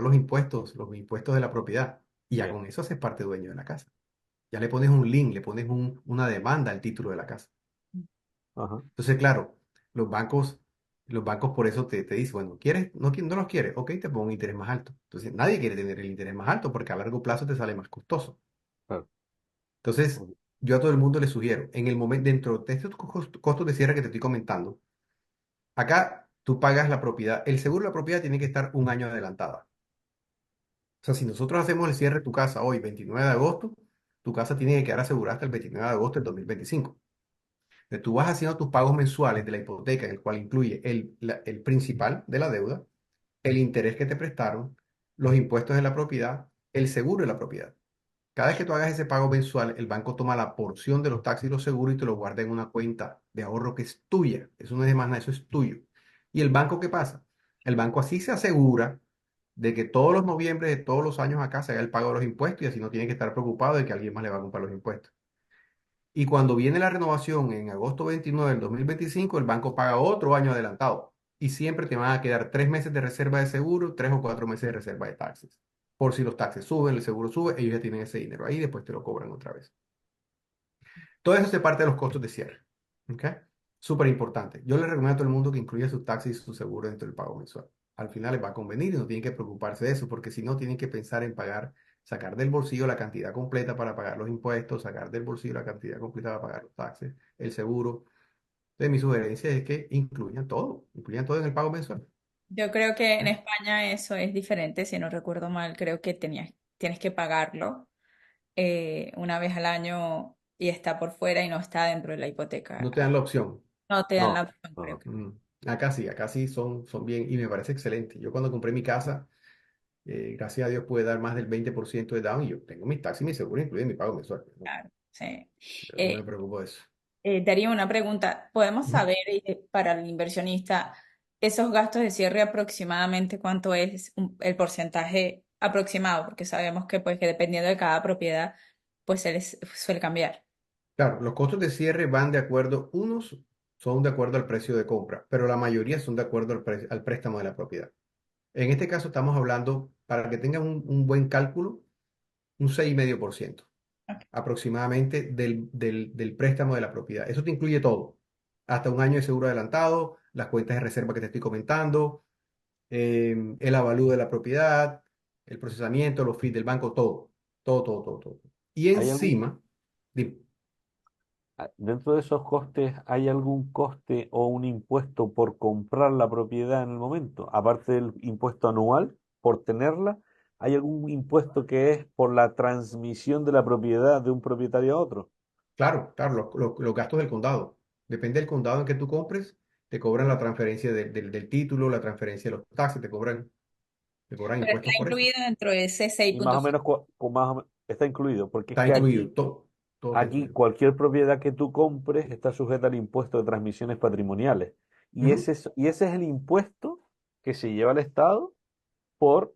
los impuestos de la propiedad, y ya Ya. con eso haces parte dueño de la casa. Ya le pones un link, le pones una demanda al título de la casa. Ajá. Entonces, claro, los bancos Los bancos por eso te dicen, bueno, ¿quieres? ¿No, no los quieres? Ok, te pongo un interés más alto. Entonces, nadie quiere tener el interés más alto porque a largo plazo te sale más costoso. Claro. Entonces, Ok. yo a todo el mundo le sugiero, en el momento, dentro de estos costos de cierre que te estoy comentando, acá tú pagas la propiedad, el seguro de la propiedad tiene que estar un año adelantada. O sea, si nosotros hacemos el cierre de tu casa hoy, 29 de agosto, tu casa tiene que quedar asegurada hasta el 29 de agosto del 2025. Entonces, tú vas haciendo tus pagos mensuales de la hipoteca, en el cual incluye el principal de la deuda, el interés que te prestaron, los impuestos de la propiedad, el seguro de la propiedad. Cada vez que tú hagas ese pago mensual, el banco toma la porción de los taxis y los seguros y te lo guarda en una cuenta de ahorro que es tuya. Eso no es de más nada, eso es tuyo. ¿Y el banco qué pasa? El banco así se asegura de que todos los noviembre de todos los años acá se haga el pago de los impuestos y así no tiene que estar preocupado de que alguien más le va a comprar los impuestos. Y cuando viene la renovación en agosto 29 del 2025, el banco paga otro año adelantado. Y siempre te van a quedar 3 meses de reserva de seguro, 3 o 4 meses de reserva de taxes. Por si los taxes suben, el seguro sube, ellos ya tienen ese dinero ahí y después te lo cobran otra vez. Todo eso se parte de los costos de cierre. ¿Ok? Súper importante. Yo le recomiendo a todo el mundo que incluya sus taxis y su seguro dentro del pago mensual. Al final les va a convenir y no tienen que preocuparse de eso, porque si no, tienen que pensar en pagar, sacar del bolsillo la cantidad completa para pagar los impuestos, sacar del bolsillo la cantidad completa para pagar los taxes, el seguro. Entonces, mi sugerencia es que incluyan todo en el pago mensual. Yo creo que en ¿Ok? España eso es diferente, si no recuerdo mal, creo que tienes que pagarlo una vez al año y está por fuera y no está dentro de la hipoteca. No te dan la opción. No te dan la No, opción, no, creo no. que. Mm. Acá sí son bien y me parece excelente. Yo cuando compré mi casa, gracias a Dios pude dar más del 20% de down y yo tengo mis taxis y mi seguro incluido en mi pago mensual. ¿No? Claro, sí. Yo no me Eh, preocupo de eso. Darío, una pregunta. ¿Podemos Ujú. saber para el inversionista esos gastos de cierre aproximadamente cuánto es el porcentaje aproximado? Porque sabemos que, pues, que dependiendo de cada propiedad, pues se les suele cambiar. Claro, los costos de cierre van de acuerdo, unos son de acuerdo al precio de compra, pero la mayoría son de acuerdo al préstamo de la propiedad. En este caso estamos hablando, para que tengan un buen cálculo, un 6,5% Ok. aproximadamente del préstamo de la propiedad. Eso te incluye todo, hasta un año de seguro adelantado, las cuentas de reserva que te estoy comentando, el avalúo de la propiedad, el procesamiento, los fees del banco, todo, todo, todo, todo, todo. Y ¿Hay algún, encima, dime, dentro de esos costes, hay algún coste o un impuesto por comprar la propiedad en el momento? Aparte del impuesto anual por tenerla, ¿hay algún impuesto que es por la transmisión de la propiedad de un propietario a otro? claro, claro, los gastos del condado. Depende del condado en que tú compres, te cobran la transferencia del título, la transferencia de los taxes, te cobran Pero está impuestos por eso. incluido dentro de ese Y más o 6,5. menos, más o está incluido, porque es Está que incluido, aquí, todo, todo está aquí incluido. cualquier propiedad que tú compres está sujeta al impuesto de transmisiones patrimoniales. Ujú. Y ese es el impuesto que se lleva el Estado por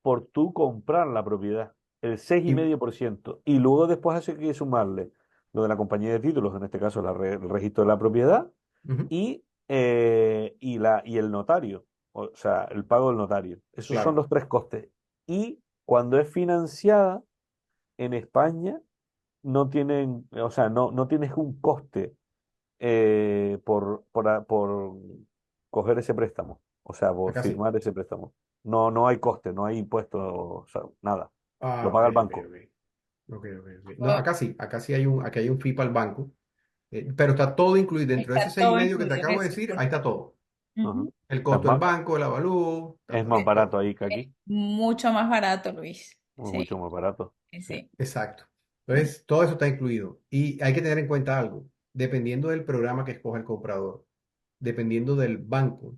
por tú comprar la propiedad, el seis y Y, medio por ciento Y luego después a eso hay que sumarle lo de la compañía de títulos, en este caso el registro de la propiedad, ujú, y el notario, o sea, el pago del notario. Esos son claro, los tres costes. Y cuando es financiada en España, no tienen, o sea, no tienes un coste por coger ese préstamo, o sea, por acá sí. firmar ese préstamo. No hay coste, no hay impuesto, o sea, nada. Lo Ah, ok, paga el ok, banco. ok. Ok, ok, ok. No, acá sí aquí hay un fee para el banco, pero está todo incluido. Dentro de ese Está seis y todo medio que te incluido en acabo de ese decir, ahí está 6%. todo. Ajá. Ujú. El Es costo del más, banco, el avalúo, es más todo, barato todo. ahí que aquí, Mucho más barato, Luis. es Sí, mucho más barato. sí, Sí. sí. Exacto. Entonces, todo eso está incluido. Y hay que tener en cuenta algo. Dependiendo del programa que escoja el comprador, dependiendo del banco,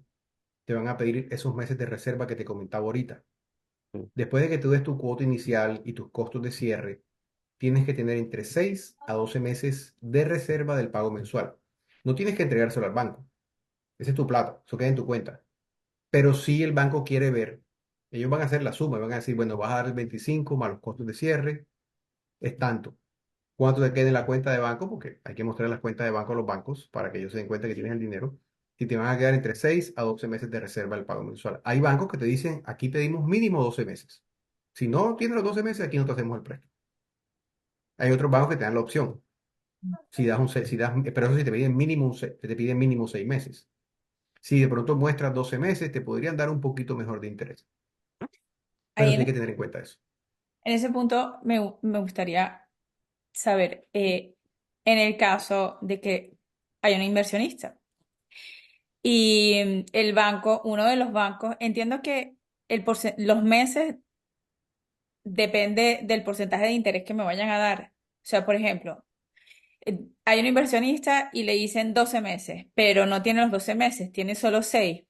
te van a pedir esos meses de reserva que te comentaba ahorita. Sí. Después de que tú des tu cuota inicial y tus costos de cierre, tienes que tener entre 6 a 12 meses de reserva del pago mensual. No tienes que entregárselo al banco. Ese es tu plata, eso queda en tu cuenta. Pero si el banco quiere ver, ellos van a hacer la suma, van a decir, bueno, vas a dar el 25 más los costos de cierre, es tanto. ¿Cuánto te queda en la cuenta de banco? Porque hay que mostrar las cuentas de banco a los bancos para que ellos se den cuenta que tienes el dinero. Y te van a quedar entre 6 a 12 meses de reserva del pago mensual. Hay bancos que te dicen, aquí pedimos mínimo 12 meses. Si no tienes los 12 meses, aquí no te hacemos el préstamo. Hay otros bancos que te dan la opción. Si das un, se- si das, pero eso sí te piden mínimo, te piden mínimo 6 meses. Si de pronto muestras 12 meses, te podrían dar un poquito mejor de interés. Pero Ahí tienes que tener en cuenta eso. en ese punto me gustaría saber, en el caso de que hay un inversionista y el banco, uno de los bancos, entiendo que los meses depende del porcentaje de interés que me vayan a dar. O sea, por ejemplo, hay un inversionista y le dicen 12 meses, pero no tiene los 12 meses, tiene solo 6.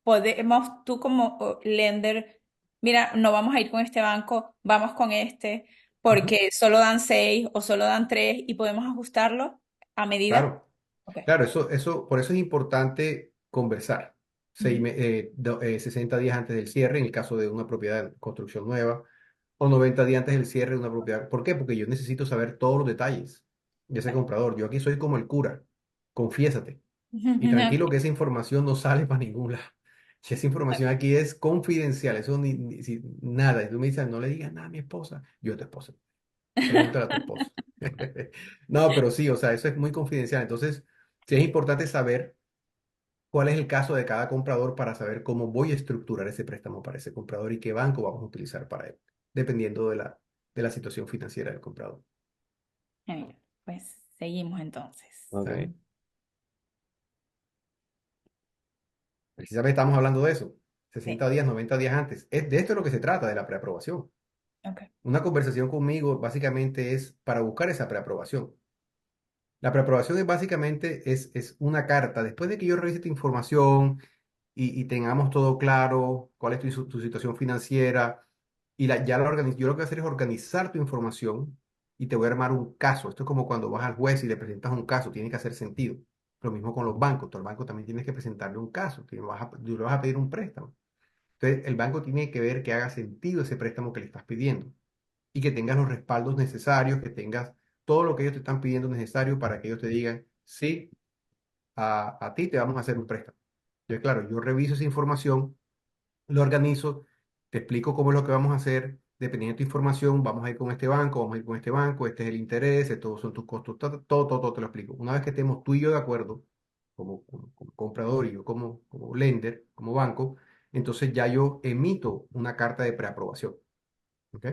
Podemos, tú como lender, mira, no vamos a ir con este banco, vamos con este, Ujú. porque solo dan 6 o solo dan 3 y podemos ajustarlo a medida. Claro, Ok. claro, por eso es importante conversar. Ujú. 60 días antes del cierre, en el caso de una propiedad de construcción nueva, o 90 días antes del cierre de una propiedad. ¿Por qué? Porque yo necesito saber todos los detalles de ese comprador. Yo aquí soy como el cura, confiésate. Y tranquilo que esa información no sale para ningún lado. Si esa información aquí es confidencial, eso nada. Y tú me dices, no le digas nada a mi esposa, yo a tu esposa. Pregúntale a tu esposo. No, pero sí, o sea, eso es muy confidencial. Entonces, sí es importante saber cuál es el caso de cada comprador para saber cómo voy a estructurar ese préstamo para ese comprador y qué banco vamos a utilizar para él, dependiendo de la situación financiera del comprador. Genial. Pues seguimos entonces. ¿Está Ok. bien? Precisamente estamos hablando de eso. Sí. 60 días, 90 días antes. De esto es lo que se trata, de la preaprobación. Ok. Una conversación conmigo básicamente es para buscar esa preaprobación. La preaprobación es básicamente es una carta. Después de que yo revise tu información y tengamos todo claro, cuál es tu situación financiera, yo lo que voy a hacer es organizar tu información y te voy a armar un caso. Esto es como cuando vas al juez y le presentas un caso, tiene que hacer sentido. Lo mismo con los bancos. Tú al banco también tienes que presentarle un caso. Tú le vas a pedir un préstamo. Entonces, el banco tiene que ver que haga sentido ese préstamo que le estás pidiendo y que tengas los respaldos necesarios, que tengas todo lo que ellos te están pidiendo necesario para que ellos te digan, sí, a ti te vamos a hacer un préstamo. Entonces, claro, yo reviso esa información, lo organizo, te explico cómo es lo que vamos a hacer, dependiendo de tu información, vamos a ir con este banco, vamos a ir con este banco, este es el interés, estos son tus costos, todo te lo explico. Una vez que estemos tú y yo de acuerdo, como comprador y yo como lender, como banco, entonces ya yo emito una carta de preaprobación. ¿Ok?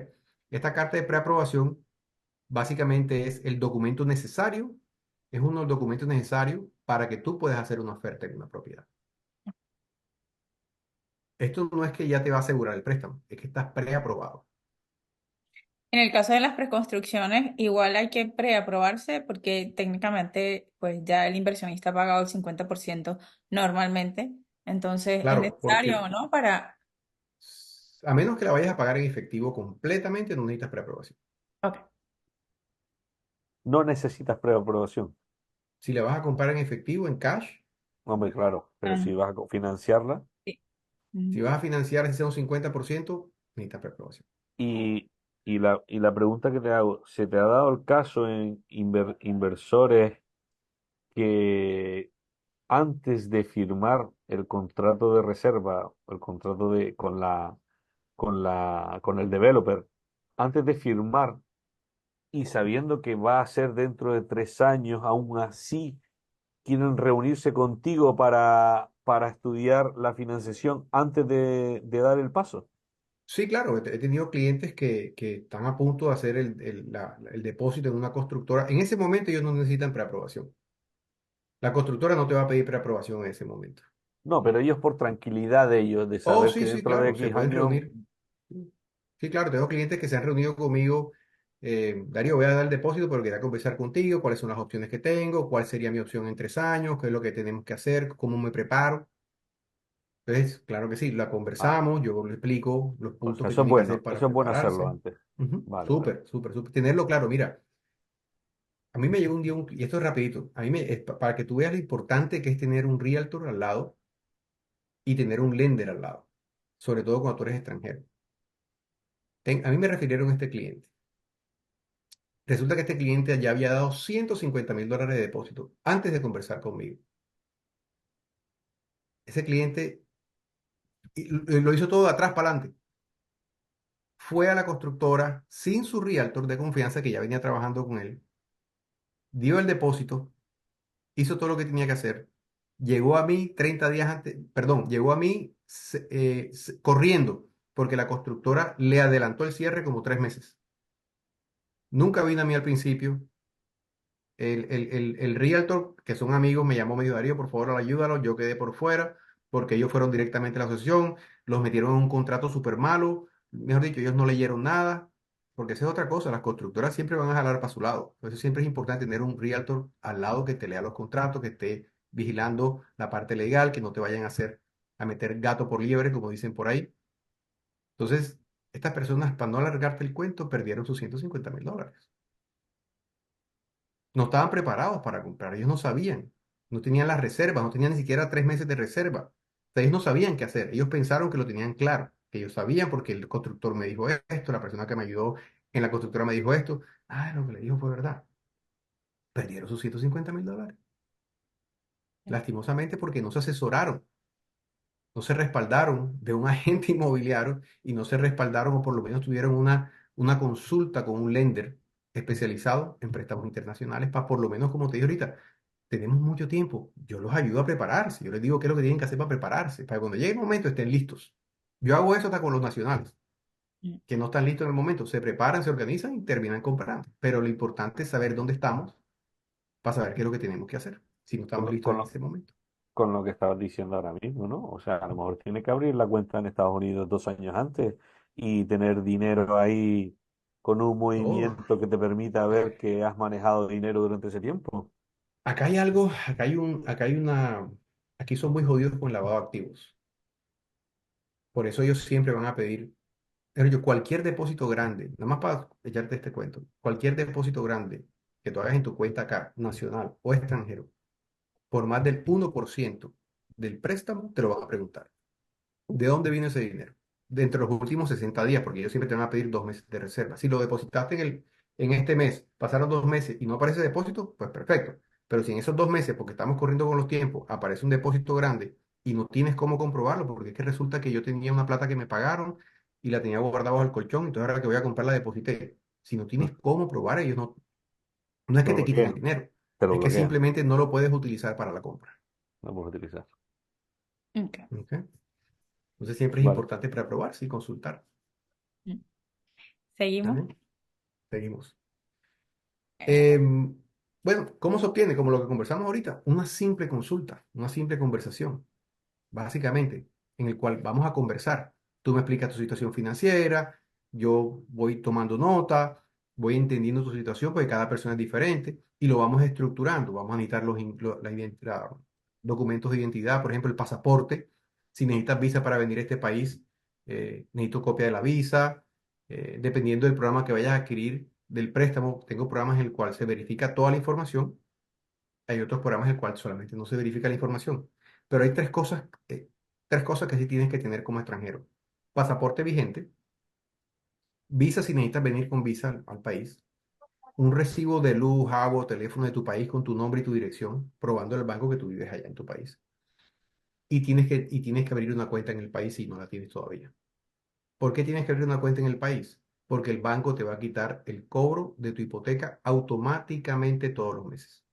Esta carta de preaprobación básicamente es el documento necesario, es uno de los documentos necesarios para que tú puedas hacer una oferta en una propiedad. Esto no es que ya te va a asegurar el préstamo, es que estás preaprobado. En el caso de las preconstrucciones, igual hay que preaprobarse porque técnicamente pues ya el inversionista ha pagado el 50% normalmente. Entonces es Claro, necesario, porque ¿no? Para... a menos que la vayas a pagar en efectivo completamente, no necesitas preaprobación. Ok. No necesitas preaprobación. Si la vas a comprar en efectivo, en cash, Hombre, claro, pero Ah, si vas a financiarla sí. si Ujú. vas a financiar, si sea un 50%, necesitas preaprobación. y, y la pregunta que te hago, ¿se te ha dado el caso en inversores que antes de firmar el contrato de reserva, el contrato con el developer, antes de firmar y sabiendo que va a ser dentro de 3 años, aún así quieren reunirse contigo para estudiar la financiación antes de dar el paso? Sí, claro, he tenido clientes que están a punto de hacer el depósito en una constructora. En ese momento ellos no necesitan preaprobación. La constructora no te va a pedir preaprobación en ese momento. No, pero ellos por tranquilidad de ellos, de Oh, saber que sí, sí, dentro de claro, se X pueden años, reunir. Sí, claro, tengo clientes que se han reunido conmigo. Darío, voy a dar el depósito, pero quería conversar contigo, cuáles son las opciones que tengo, cuál sería mi opción en 3 años, qué es lo que tenemos que hacer, cómo me preparo. Entonces, claro que sí, la ah, conversamos, yo le explico los o puntos sea, que tiene que hacer para eso es bueno hacerlo prepararse. antes. Ujú. Vale, vale. Súper, súper, súper. Tenerlo claro, mira, a mí me llegó un día, y esto es rapidito, para que tú veas lo importante que es tener un realtor al lado y tener un lender al lado, sobre todo cuando tú eres extranjero. A mí me refirieron a este cliente. Resulta que este cliente ya había dado $150,000 de depósito antes de conversar conmigo. Ese cliente lo hizo todo de atrás para adelante. Fue a la constructora sin su realtor de confianza que ya venía trabajando con él, dio el depósito, hizo todo lo que tenía que hacer Llegó a mí 30 días antes, perdón, llegó a mí corriendo, porque la constructora le adelantó el cierre como 3 meses. Nunca vino a mí al principio. El realtor, que son amigos, me llamó, me dijo, Darío, por favor, ayúdalo. Yo quedé por fuera porque ellos fueron directamente a la asociación, los metieron en un contrato súper malo. Mejor dicho, ellos no leyeron nada, porque esa es otra cosa. Las constructoras siempre van a jalar para su lado. Por eso siempre es importante tener un realtor al lado que te lea los contratos, que esté vigilando la parte legal, que no te vayan a hacer a meter gato por liebre, como dicen por ahí. Entonces, estas personas, para no alargarte el cuento, perdieron sus $150,000. No estaban preparados para comprar, ellos no sabían, no tenían las reservas, no tenían ni siquiera 3 meses de reserva. O sea, ellos no sabían qué hacer, ellos pensaron que lo tenían claro, que ellos sabían porque el constructor me dijo esto, la persona que me ayudó en la constructora me dijo esto. Ah, lo que le dijo fue verdad. Perdieron sus $150,000, lastimosamente porque no se asesoraron, no se respaldaron de un agente inmobiliario y no se respaldaron o por lo menos tuvieron una consulta con un lender especializado en préstamos internacionales para por lo menos, como te dije ahorita, tenemos mucho tiempo. Yo los ayudo a prepararse. Yo les digo qué es lo que tienen que hacer para prepararse, para que cuando llegue el momento estén listos. Yo hago eso hasta con los nacionales, Mm. que no están listos en el momento. Se preparan, se organizan y terminan comprando. Pero lo importante es saber dónde estamos para saber qué es lo que tenemos que hacer si no Con estamos lo, listos con en lo- ese momento. con lo que estabas diciendo ahora mismo, ¿no? O sea, a lo mejor tiene que abrir la cuenta en Estados Unidos 2 años antes y tener dinero ahí con un Todo. movimiento que te permita ver que has manejado dinero durante ese tiempo. Acá hay algo, aquí son muy jodidos con lavado de activos. Por eso ellos siempre van a pedir, pero yo, cualquier depósito grande, nada más para echarte este cuento, cualquier depósito grande que tú hagas en tu cuenta acá, nacional o extranjero, por más del 1% del préstamo, te lo van a preguntar. ¿De dónde viene ese dinero? De entre los últimos 60 días, porque ellos siempre te van a pedir 2 meses de reserva. Si lo depositaste en este mes, pasaron 2 meses y no aparece depósito, pues perfecto. Pero si en esos 2 meses, porque estamos corriendo con los tiempos, aparece un depósito grande y no tienes cómo comprobarlo, porque es que resulta que yo tenía una plata que me pagaron y la tenía guardada bajo el colchón, entonces ahora que voy a comprar la deposité. Si no Mm, tienes cómo probar, ellos no es Te que lo te quiten el bloquean, dinero, te lo es que bloquean, simplemente no lo puedes utilizar para la compra. no puedes utilizar. Ok. ¿Ok? Entonces siempre es Vale. importante preaprobar, sí, consultar. Mm. Seguimos. ¿Vale? Seguimos. Eh, Em, bueno, ¿cómo se obtiene? Como lo que conversamos ahorita, una simple consulta, una simple conversación, básicamente, en el cual vamos a conversar. Tú me explicas tu situación financiera, yo voy tomando nota, voy entendiendo tu situación, porque cada persona es diferente, y lo vamos estructurando. Vamos a necesitar documentos de identidad, por ejemplo, el pasaporte. Si necesitas visa para venir a este país, necesito copia de la visa. Dependiendo del programa que vayas a adquirir del préstamo, tengo programas en el cual se verifica toda la información. Hay otros programas en el cual solamente no se verifica la información. Pero hay tres cosas que sí tienes que tener como extranjero. Pasaporte vigente, visa si necesitas venir con visa al país, un recibo de luz, agua, teléfono de tu país con tu nombre y tu dirección, probando el banco que tú vives allá en tu país. Y tienes que abrir una cuenta en el país si no la tienes todavía. ¿Por qué tienes que abrir una cuenta en el país? Porque el banco te va a quitar el cobro de tu hipoteca automáticamente todos los meses.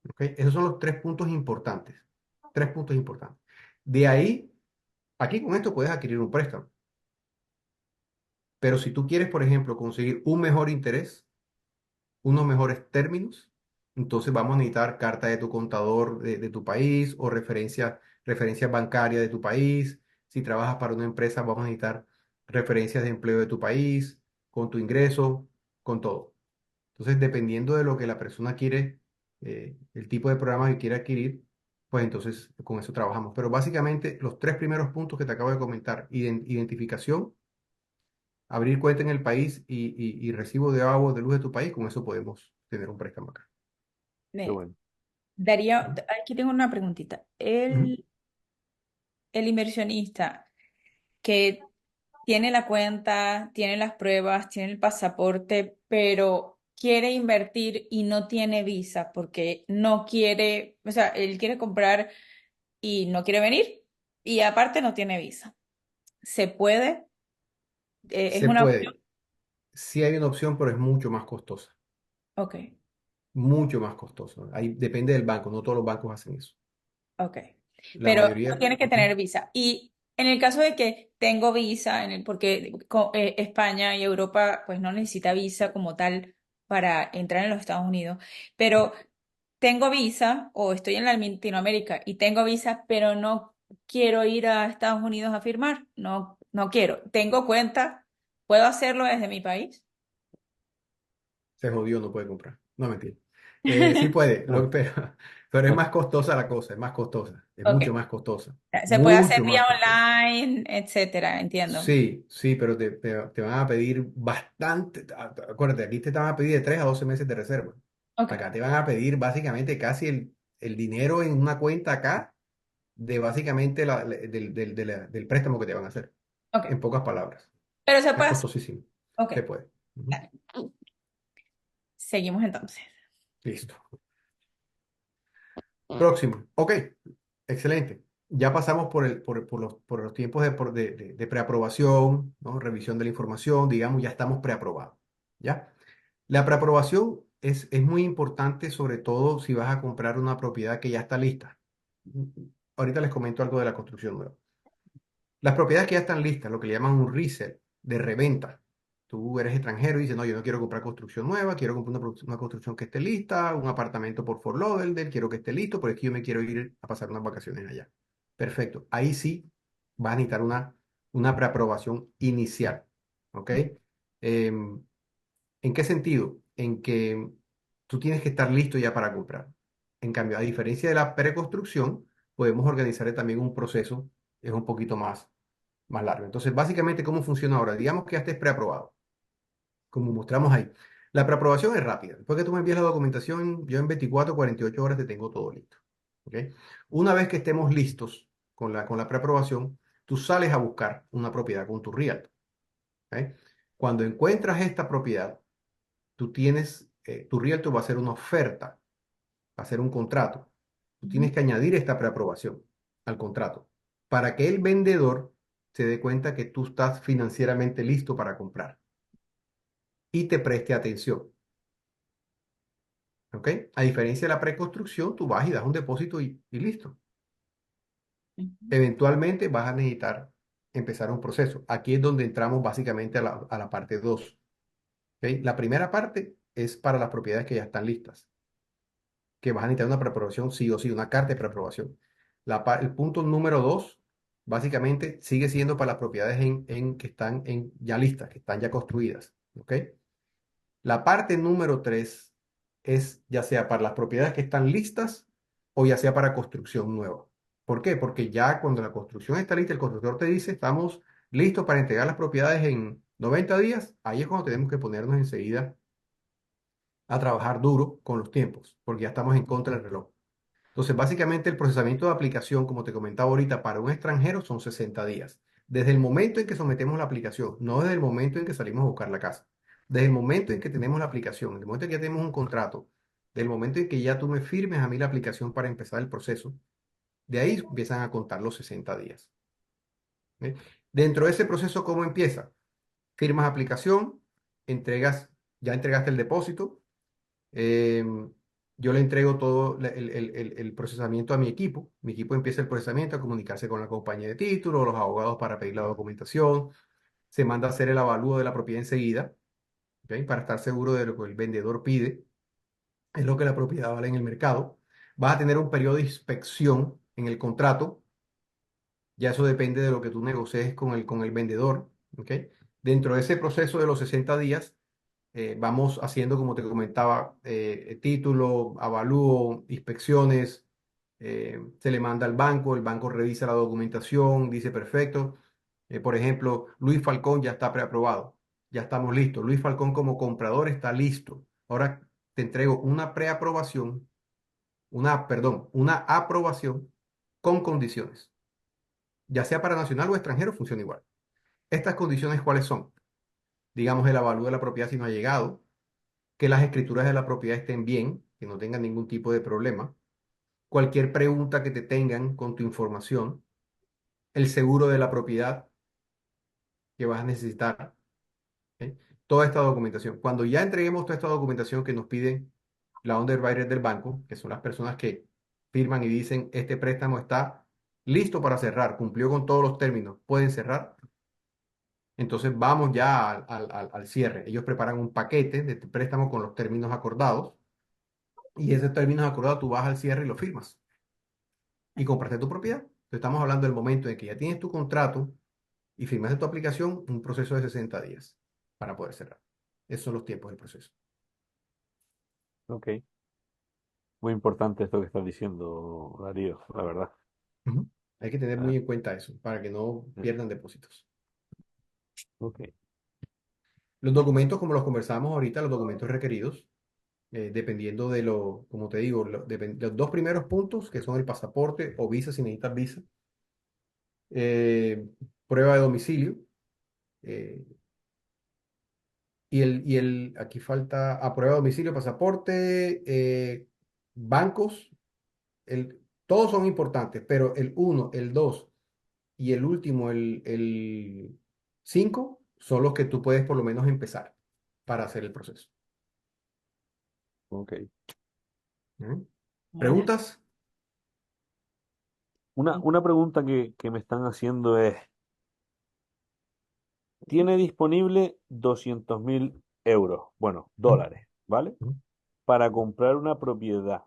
¿Ok? Esos son los 3 puntos importantes. 3 puntos importantes. De ahí, aquí con esto puedes adquirir un préstamo. Pero si tú quieres, por ejemplo, conseguir un mejor interés, unos mejores términos, entonces vamos a necesitar carta de tu contador de tu país o referencias bancarias de tu país. Si trabajas para una empresa, vamos a necesitar referencias de empleo de tu país, con tu ingreso, con todo. Entonces, dependiendo de lo que la persona quiere, el tipo de programa que quiere adquirir, pues entonces con eso trabajamos. Pero básicamente los 3 primeros puntos que te acabo de comentar, identificación, abrir cuenta en el país y recibo de agua, de luz de tu país, con eso podemos tener un préstamo acá. Qué eh, bueno. Darío, Ujú, aquí tengo una preguntita. ujú. El inversionista que tiene la cuenta, tiene las pruebas, tiene el pasaporte, pero quiere invertir y no tiene visa porque no quiere, o sea, él quiere comprar y no quiere venir y aparte no tiene visa. ¿Se puede? ¿Es Se una opción? puede. Sí hay una opción, pero es mucho más costosa. Ok. mucho más costoso. Ahí depende del banco, no todos los bancos hacen eso. Ok. La Pero no mayoría, tiene que ujú. tener visa. Y en el caso de que tengo visa, porque España y Europa pues no necesita visa como tal para entrar en los Estados Unidos, pero tengo visa o estoy en Latinoamérica y tengo visa, pero no quiero ir a Estados Unidos a firmar. No, no quiero. Tengo cuenta, ¿puedo hacerlo desde mi país? Se jodió, no puede comprar. No, mentira. Sí puede, pero es más costosa la cosa, es más costosa, es mucho Ok. más costosa, Se puede hacer mucho vía más costosa. online, etcétera, entiendo. Sí, sí, pero te van a pedir bastante. Acuérdate, aquí te van a pedir de 3 a 12 meses de reserva. Ok, Acá te van a pedir básicamente casi el dinero en una cuenta acá de básicamente del préstamo que te van a hacer. ok. En pocas palabras. Pero se Es puede hacer. costosísimo. Ok, Se puede. Ujú. dale. Seguimos entonces. Listo. Próximo. Ok, excelente. Ya pasamos por los tiempos de preaprobación, ¿no? Revisión de la información, digamos, ya estamos preaprobados. ¿Ya? La preaprobación es muy importante, sobre todo si vas a comprar una propiedad que ya está lista. Ahorita les comento algo de la construcción nueva. Las propiedades que ya están listas, lo que le llaman un resale, de reventa. Tú eres extranjero y dices, no, yo no quiero comprar construcción nueva, quiero comprar una construcción que esté lista, un apartamento por Fort Lauderdale, quiero que esté listo, porque es que yo me quiero ir a pasar unas vacaciones allá. Perfecto. Ahí sí vas a necesitar una preaprobación inicial. ¿Ok? Em, ¿En qué sentido? En que tú tienes que estar listo ya para comprar. En cambio, a diferencia de la preconstrucción, podemos organizar también un proceso, es un poquito más largo. Entonces, básicamente, ¿cómo funciona ahora? Digamos que ya estés preaprobado, como mostramos ahí. La preaprobación es rápida. Después que tú me envíes la documentación, yo en 24, 48 horas te tengo todo listo. ¿Ok? Una vez que estemos listos con la preaprobación, tú sales a buscar una propiedad con tu realtor. ¿Ok? Cuando encuentras esta propiedad, tu realtor va a hacer una oferta, va a hacer un contrato. Tú Ujú. tienes que añadir esta preaprobación al contrato para que el vendedor se dé cuenta que tú estás financieramente listo para comprar y te preste atención. ¿Ok? A diferencia de la preconstrucción, tú vas y das un depósito y listo. Ujú. Eventualmente vas a necesitar empezar un proceso. Aquí es donde entramos básicamente a la parte 2. ¿Ok? La primera parte es para las propiedades que ya están listas, que vas a necesitar una preaprobación sí o sí, una carta de preaprobación. El punto número 2, básicamente, sigue siendo para las propiedades que están ya listas, que están ya construidas. ¿Ok? La parte número 3 es ya sea para las propiedades que están listas o ya sea para construcción nueva. ¿Por qué? Porque ya cuando la construcción está lista, el constructor te dice, estamos listos para entregar las propiedades en 90 días, ahí es cuando tenemos que ponernos enseguida a trabajar duro con los tiempos, porque ya estamos en contra del reloj. Entonces, básicamente el procesamiento de aplicación, como te comentaba ahorita, para un extranjero son 60 días. Desde el momento en que sometemos la aplicación, no desde el momento en que salimos a buscar la casa. Desde el momento en que tenemos la aplicación, desde el momento en que ya tenemos un contrato, del momento en que ya tú me firmes a mí la aplicación para empezar el proceso, de ahí empiezan a contar los 60 días. ¿Eh? Dentro de ese proceso, ¿cómo empieza? Firmas aplicación, ya entregaste el depósito, Em, yo le entrego todo el procesamiento a mi equipo empieza el procesamiento, a comunicarse con la compañía de título, los abogados para pedir la documentación, se manda a hacer el avalúo de la propiedad enseguida, ¿ok? Para estar seguro de lo que el vendedor pide, es lo que la propiedad vale en el mercado. Vas a tener un periodo de inspección en el contrato, ya eso depende de lo que tú negocies con el vendedor, ¿ok? Dentro de ese proceso de los 60 días, vamos haciendo, como te comentaba, título, avalúo, inspecciones, se le manda al banco, el banco revisa la documentación, dice perfecto. Por ejemplo, Luis Falcón ya está preaprobado, ya estamos listos. Luis Falcón como comprador está listo. Ahora te entrego una preaprobación, perdón, una aprobación con condiciones, ya sea para nacional o extranjero, funciona igual. ¿Estas condiciones cuáles son? Digamos, el avalúo de la propiedad si no ha llegado, que las escrituras de la propiedad estén bien, que no tengan ningún tipo de problema, cualquier pregunta que te tengan con tu información, el seguro de la propiedad que vas a necesitar, ¿ok? Toda esta documentación. Cuando ya entreguemos toda esta documentación que nos piden la underwriter del banco, que son las personas que firman y dicen, este préstamo está listo para cerrar, cumplió con todos los términos, pueden cerrar. Entonces vamos ya al cierre. Ellos preparan un paquete de préstamo con los términos acordados y ese términos acordados tú vas al cierre y lo firmas y compraste tu propiedad. Entonces, estamos hablando del momento en que ya tienes tu contrato y firmaste tu aplicación, un proceso de 60 días para poder cerrar. Esos son los tiempos del proceso. Ok. Muy importante esto que estás diciendo, Darío, la verdad. Ujú. Hay que tener Ah, muy en cuenta eso para que no eh, pierdan depósitos. ok. Los documentos, como los conversábamos ahorita, los documentos requeridos, dependiendo de lo, como te digo, los dos primeros puntos, que son el pasaporte o visa, si necesitas visa, eh, prueba de domicilio, eh, aquí falta, prueba de domicilio, pasaporte, bancos, todos son importantes, pero el uno, el 2 y el último, el 5, son los que tú puedes por lo menos empezar para hacer el proceso. Ok. ¿Mm? Vale. ¿Preguntas? Una pregunta que me están haciendo es, tiene disponible 200.000 euros, bueno, Ujú, dólares, ¿vale? ujú. Para comprar una propiedad.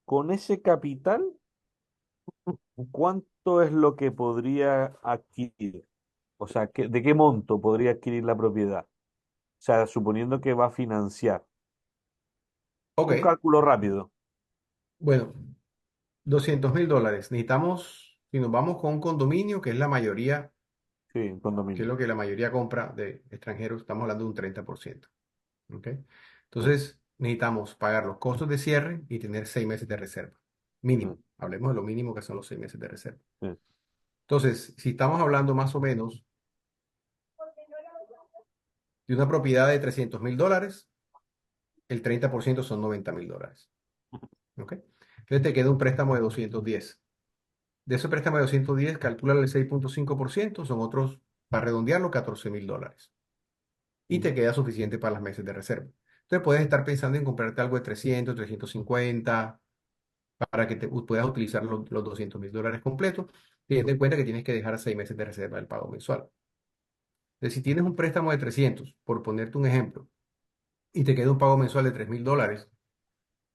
Con ese capital, ¿cuánto es lo que podría adquirir? O sea, ¿de qué monto podría adquirir la propiedad? O sea, suponiendo que va a financiar. Un Ok, cálculo rápido. bueno, $200.000. Necesitamos, si nos vamos con un condominio, que es la mayoría, Sí, un que es condominio. lo que la mayoría compra de extranjeros, estamos hablando de un 30%. ¿Ok? Sí, Entonces, necesitamos pagar los costos de cierre y tener 6 meses de reserva. Mínimo. sí, Hablemos de lo mínimo que son los 6 meses de reserva. sí. Entonces, si estamos hablando más o menos de una propiedad de $300.000, el 30% son $90.000. ¿Ok? Entonces te queda un préstamo de 210. De ese préstamo de 210, calcula el 6,5%, son otros, para redondearlo, $14.000. Y Mm. te queda suficiente para los meses de reserva. Entonces puedes estar pensando en comprarte algo de 300, 350, para que puedas utilizar los $200.000 completos, teniendo en cuenta que tienes que dejar 6 meses de reserva del pago mensual. Entonces, si tienes un préstamo de 300, por ponerte un ejemplo, y te queda un pago mensual de $3.000,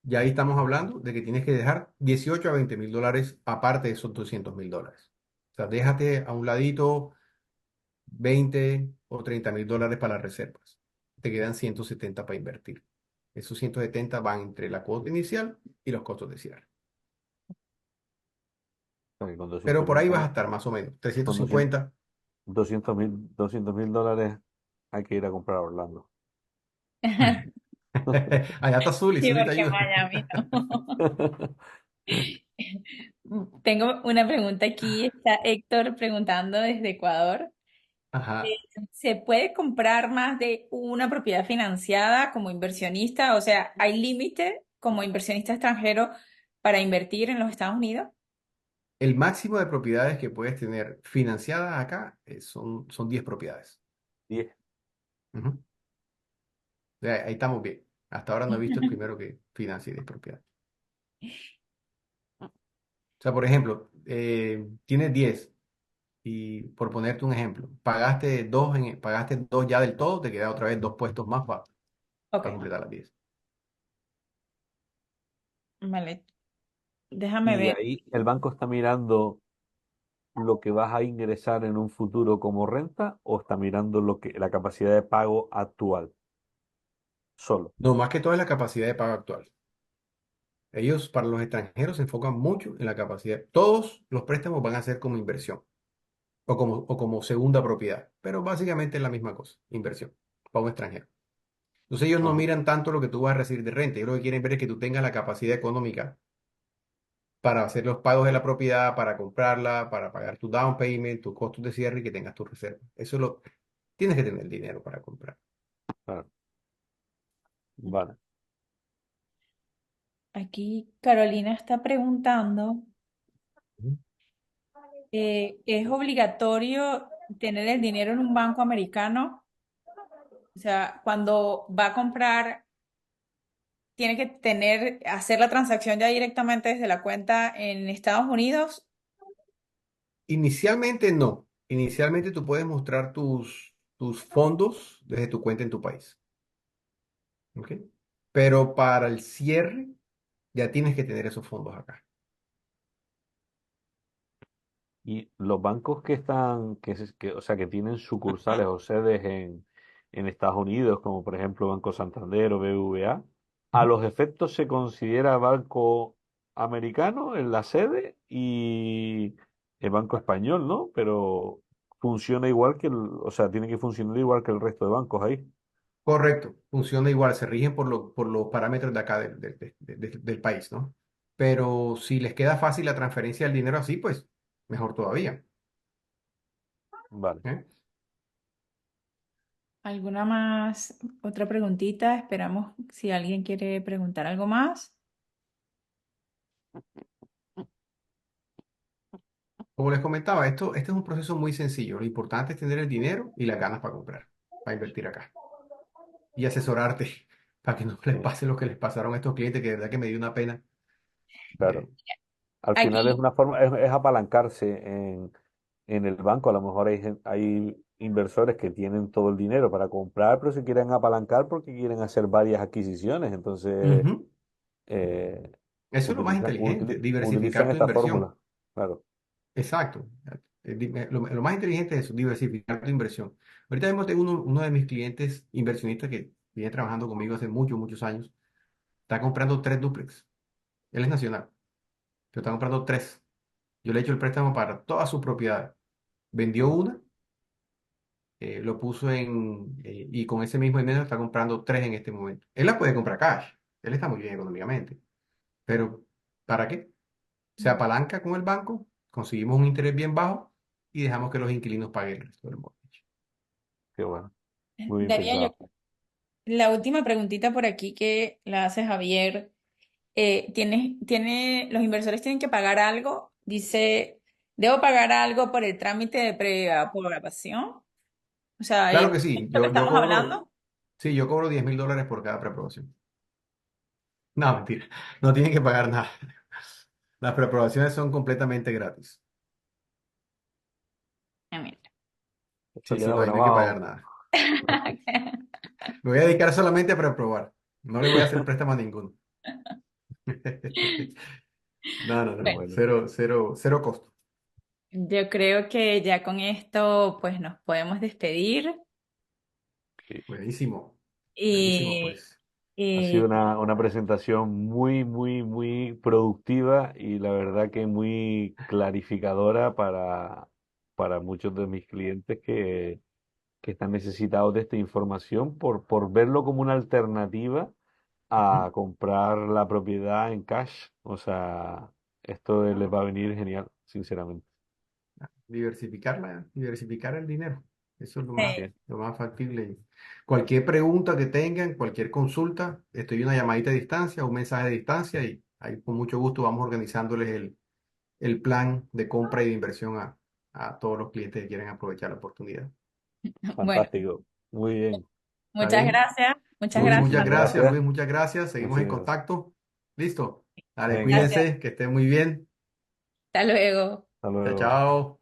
ya ahí estamos hablando de que tienes que dejar 18 a $20.000 aparte de esos $200.000. O sea, déjate a un ladito 20 o $30.000 para las reservas. Te quedan 170 para invertir. Esos 170 van entre la cuota inicial y los costos de cierre. O sea, que con Pero 200 por mil ahí vas a dólares, estar más o menos. con 350. 200.000 dólares hay que ir a comprar a Orlando. Allá está Zuli, Sí, Zuli te porque ayuda. Miami no. Tengo una pregunta aquí. Está Héctor preguntando desde Ecuador. Eh, Ajá. ¿Se puede comprar más de una propiedad financiada como inversionista? O sea, ¿hay límite como inversionista extranjero para invertir en los Estados Unidos? El máximo de propiedades que puedes tener financiadas acá son 10 propiedades. 10. Ujú. O sea, ahí estamos bien. Hasta ahora no he visto el primero que financie 10 propiedades. O sea, por ejemplo, tienes 10 y por ponerte un ejemplo, pagaste dos ya del todo, te queda otra vez dos puestos más para Ok, completar las 10. vale. Déjame Y ver. ahí el banco está mirando lo que vas a ingresar en un futuro como renta o está mirando la capacidad de pago actual solo. No, más que todo es la capacidad de pago actual. Ellos, para los extranjeros, se enfocan mucho en la capacidad. Todos los préstamos van a ser como inversión o como segunda propiedad, pero básicamente es la misma cosa, inversión para un extranjero. Entonces ellos no Ajá, miran tanto lo que tú vas a recibir de renta, ellos lo que quieren ver es que tú tengas la capacidad económica para hacer los pagos de la propiedad, para comprarla, para pagar tu down payment, tus costos de cierre y que tengas tu reserva. Tienes que tener dinero para comprar. claro. Vale. Aquí Carolina está preguntando, Ujú. ¿es obligatorio tener el dinero en un banco americano? O sea, cuando va a comprar tiene que hacer la transacción ya directamente desde la cuenta en Estados Unidos. Inicialmente no. Inicialmente tú puedes mostrar tus fondos desde tu cuenta en tu país. ¿Ok? Pero para el cierre ya tienes que tener esos fondos acá. Y los bancos que están, o sea, que tienen sucursales o sedes en Estados Unidos, como por ejemplo Banco Santander o BBVA, a Ujú. los efectos se considera banco americano en la sede y el banco español, ¿no? Pero funciona igual o sea, tiene que funcionar igual que el resto de bancos ahí. Correcto, funciona igual, se rigen por los parámetros de acá del país, ¿no? Pero si les queda fácil la transferencia del dinero así, pues mejor todavía. Vale. ¿Eh? ¿Alguna más? Otra preguntita. Esperamos si alguien quiere preguntar algo más. Como les comentaba, este es un proceso muy sencillo. Lo importante es tener el dinero y las ganas para comprar, para invertir acá. Y asesorarte para que no les Sí, pase lo que les pasaron a estos clientes, que de verdad que me dio una pena. claro. Eh, Al final es Aquí, una forma, es apalancarse en el banco. A lo mejor hay inversores que tienen todo el dinero para comprar, pero se quieren apalancar porque quieren hacer varias adquisiciones. Entonces, ujú. eh, Eso es lo más inteligente, utilizan diversificar tu esta inversión. fórmula. Claro, Exacto. Lo más inteligente es eso, diversificar tu inversión. Ahorita mismo tengo uno de mis clientes inversionistas que viene trabajando conmigo hace muchos, muchos años. Está comprando tres dúplex. Él es nacional, pero está comprando tres. Yo le he hecho el préstamo para todas sus propiedades. Vendió una, lo puso y con ese mismo dinero está comprando tres en este momento. Él la puede comprar cash. Él está muy bien económicamente. Pero, ¿para qué? Se apalanca con el banco, conseguimos un interés bien bajo y dejamos que los inquilinos paguen el resto del mortgage. qué bueno, muy bien Daría yo pensado. la última preguntita por aquí que la hace Javier. Los inversores tienen que pagar algo. Dice, ¿debo pagar algo por el trámite de preaprobación? O sea, Claro que ¿esto sí, que yo estamos cobro, hablando? sí, yo cobro $10,000 por cada preaprobación. No, mentira, no tienen que pagar nada. Las preaprobaciones son completamente gratis. Ah, mira. Esto Sí, sí, queda no, ahí no hay que pagar grabado. nada. Me voy a dedicar solamente a preaprobar. No le voy a hacer préstamo a ninguno. No, no, Qué no, Bueno, bueno. cero, cero, cero costo. yo creo que ya con esto pues nos podemos despedir Sí. Buenísimo, buenísimo, y, pues. Ha sido y una presentación muy, muy, muy productiva y la verdad que muy clarificadora para muchos de mis clientes que están necesitados de esta información por verlo como una alternativa Ujú. a comprar la propiedad en cash. O sea, esto les va a venir genial, sinceramente. Diversificar el dinero. Eso es Así es. lo más factible. Cualquier pregunta que tengan, cualquier consulta, estoy una llamadita a distancia, un mensaje de distancia y ahí con mucho gusto vamos organizándoles el plan de compra y de inversión a todos los clientes que quieren aprovechar la oportunidad. bueno, Fantástico. Muy bien. ¿Está muchas bien? gracias, muchas Luis, gracias muchas a todos. gracias. Gracias. Luis, muchas gracias. Seguimos Así en es. contacto. Listo. Dale, Venga, Gracias, cuídense, que estén muy bien. hasta luego. hasta Chao, luego. chao.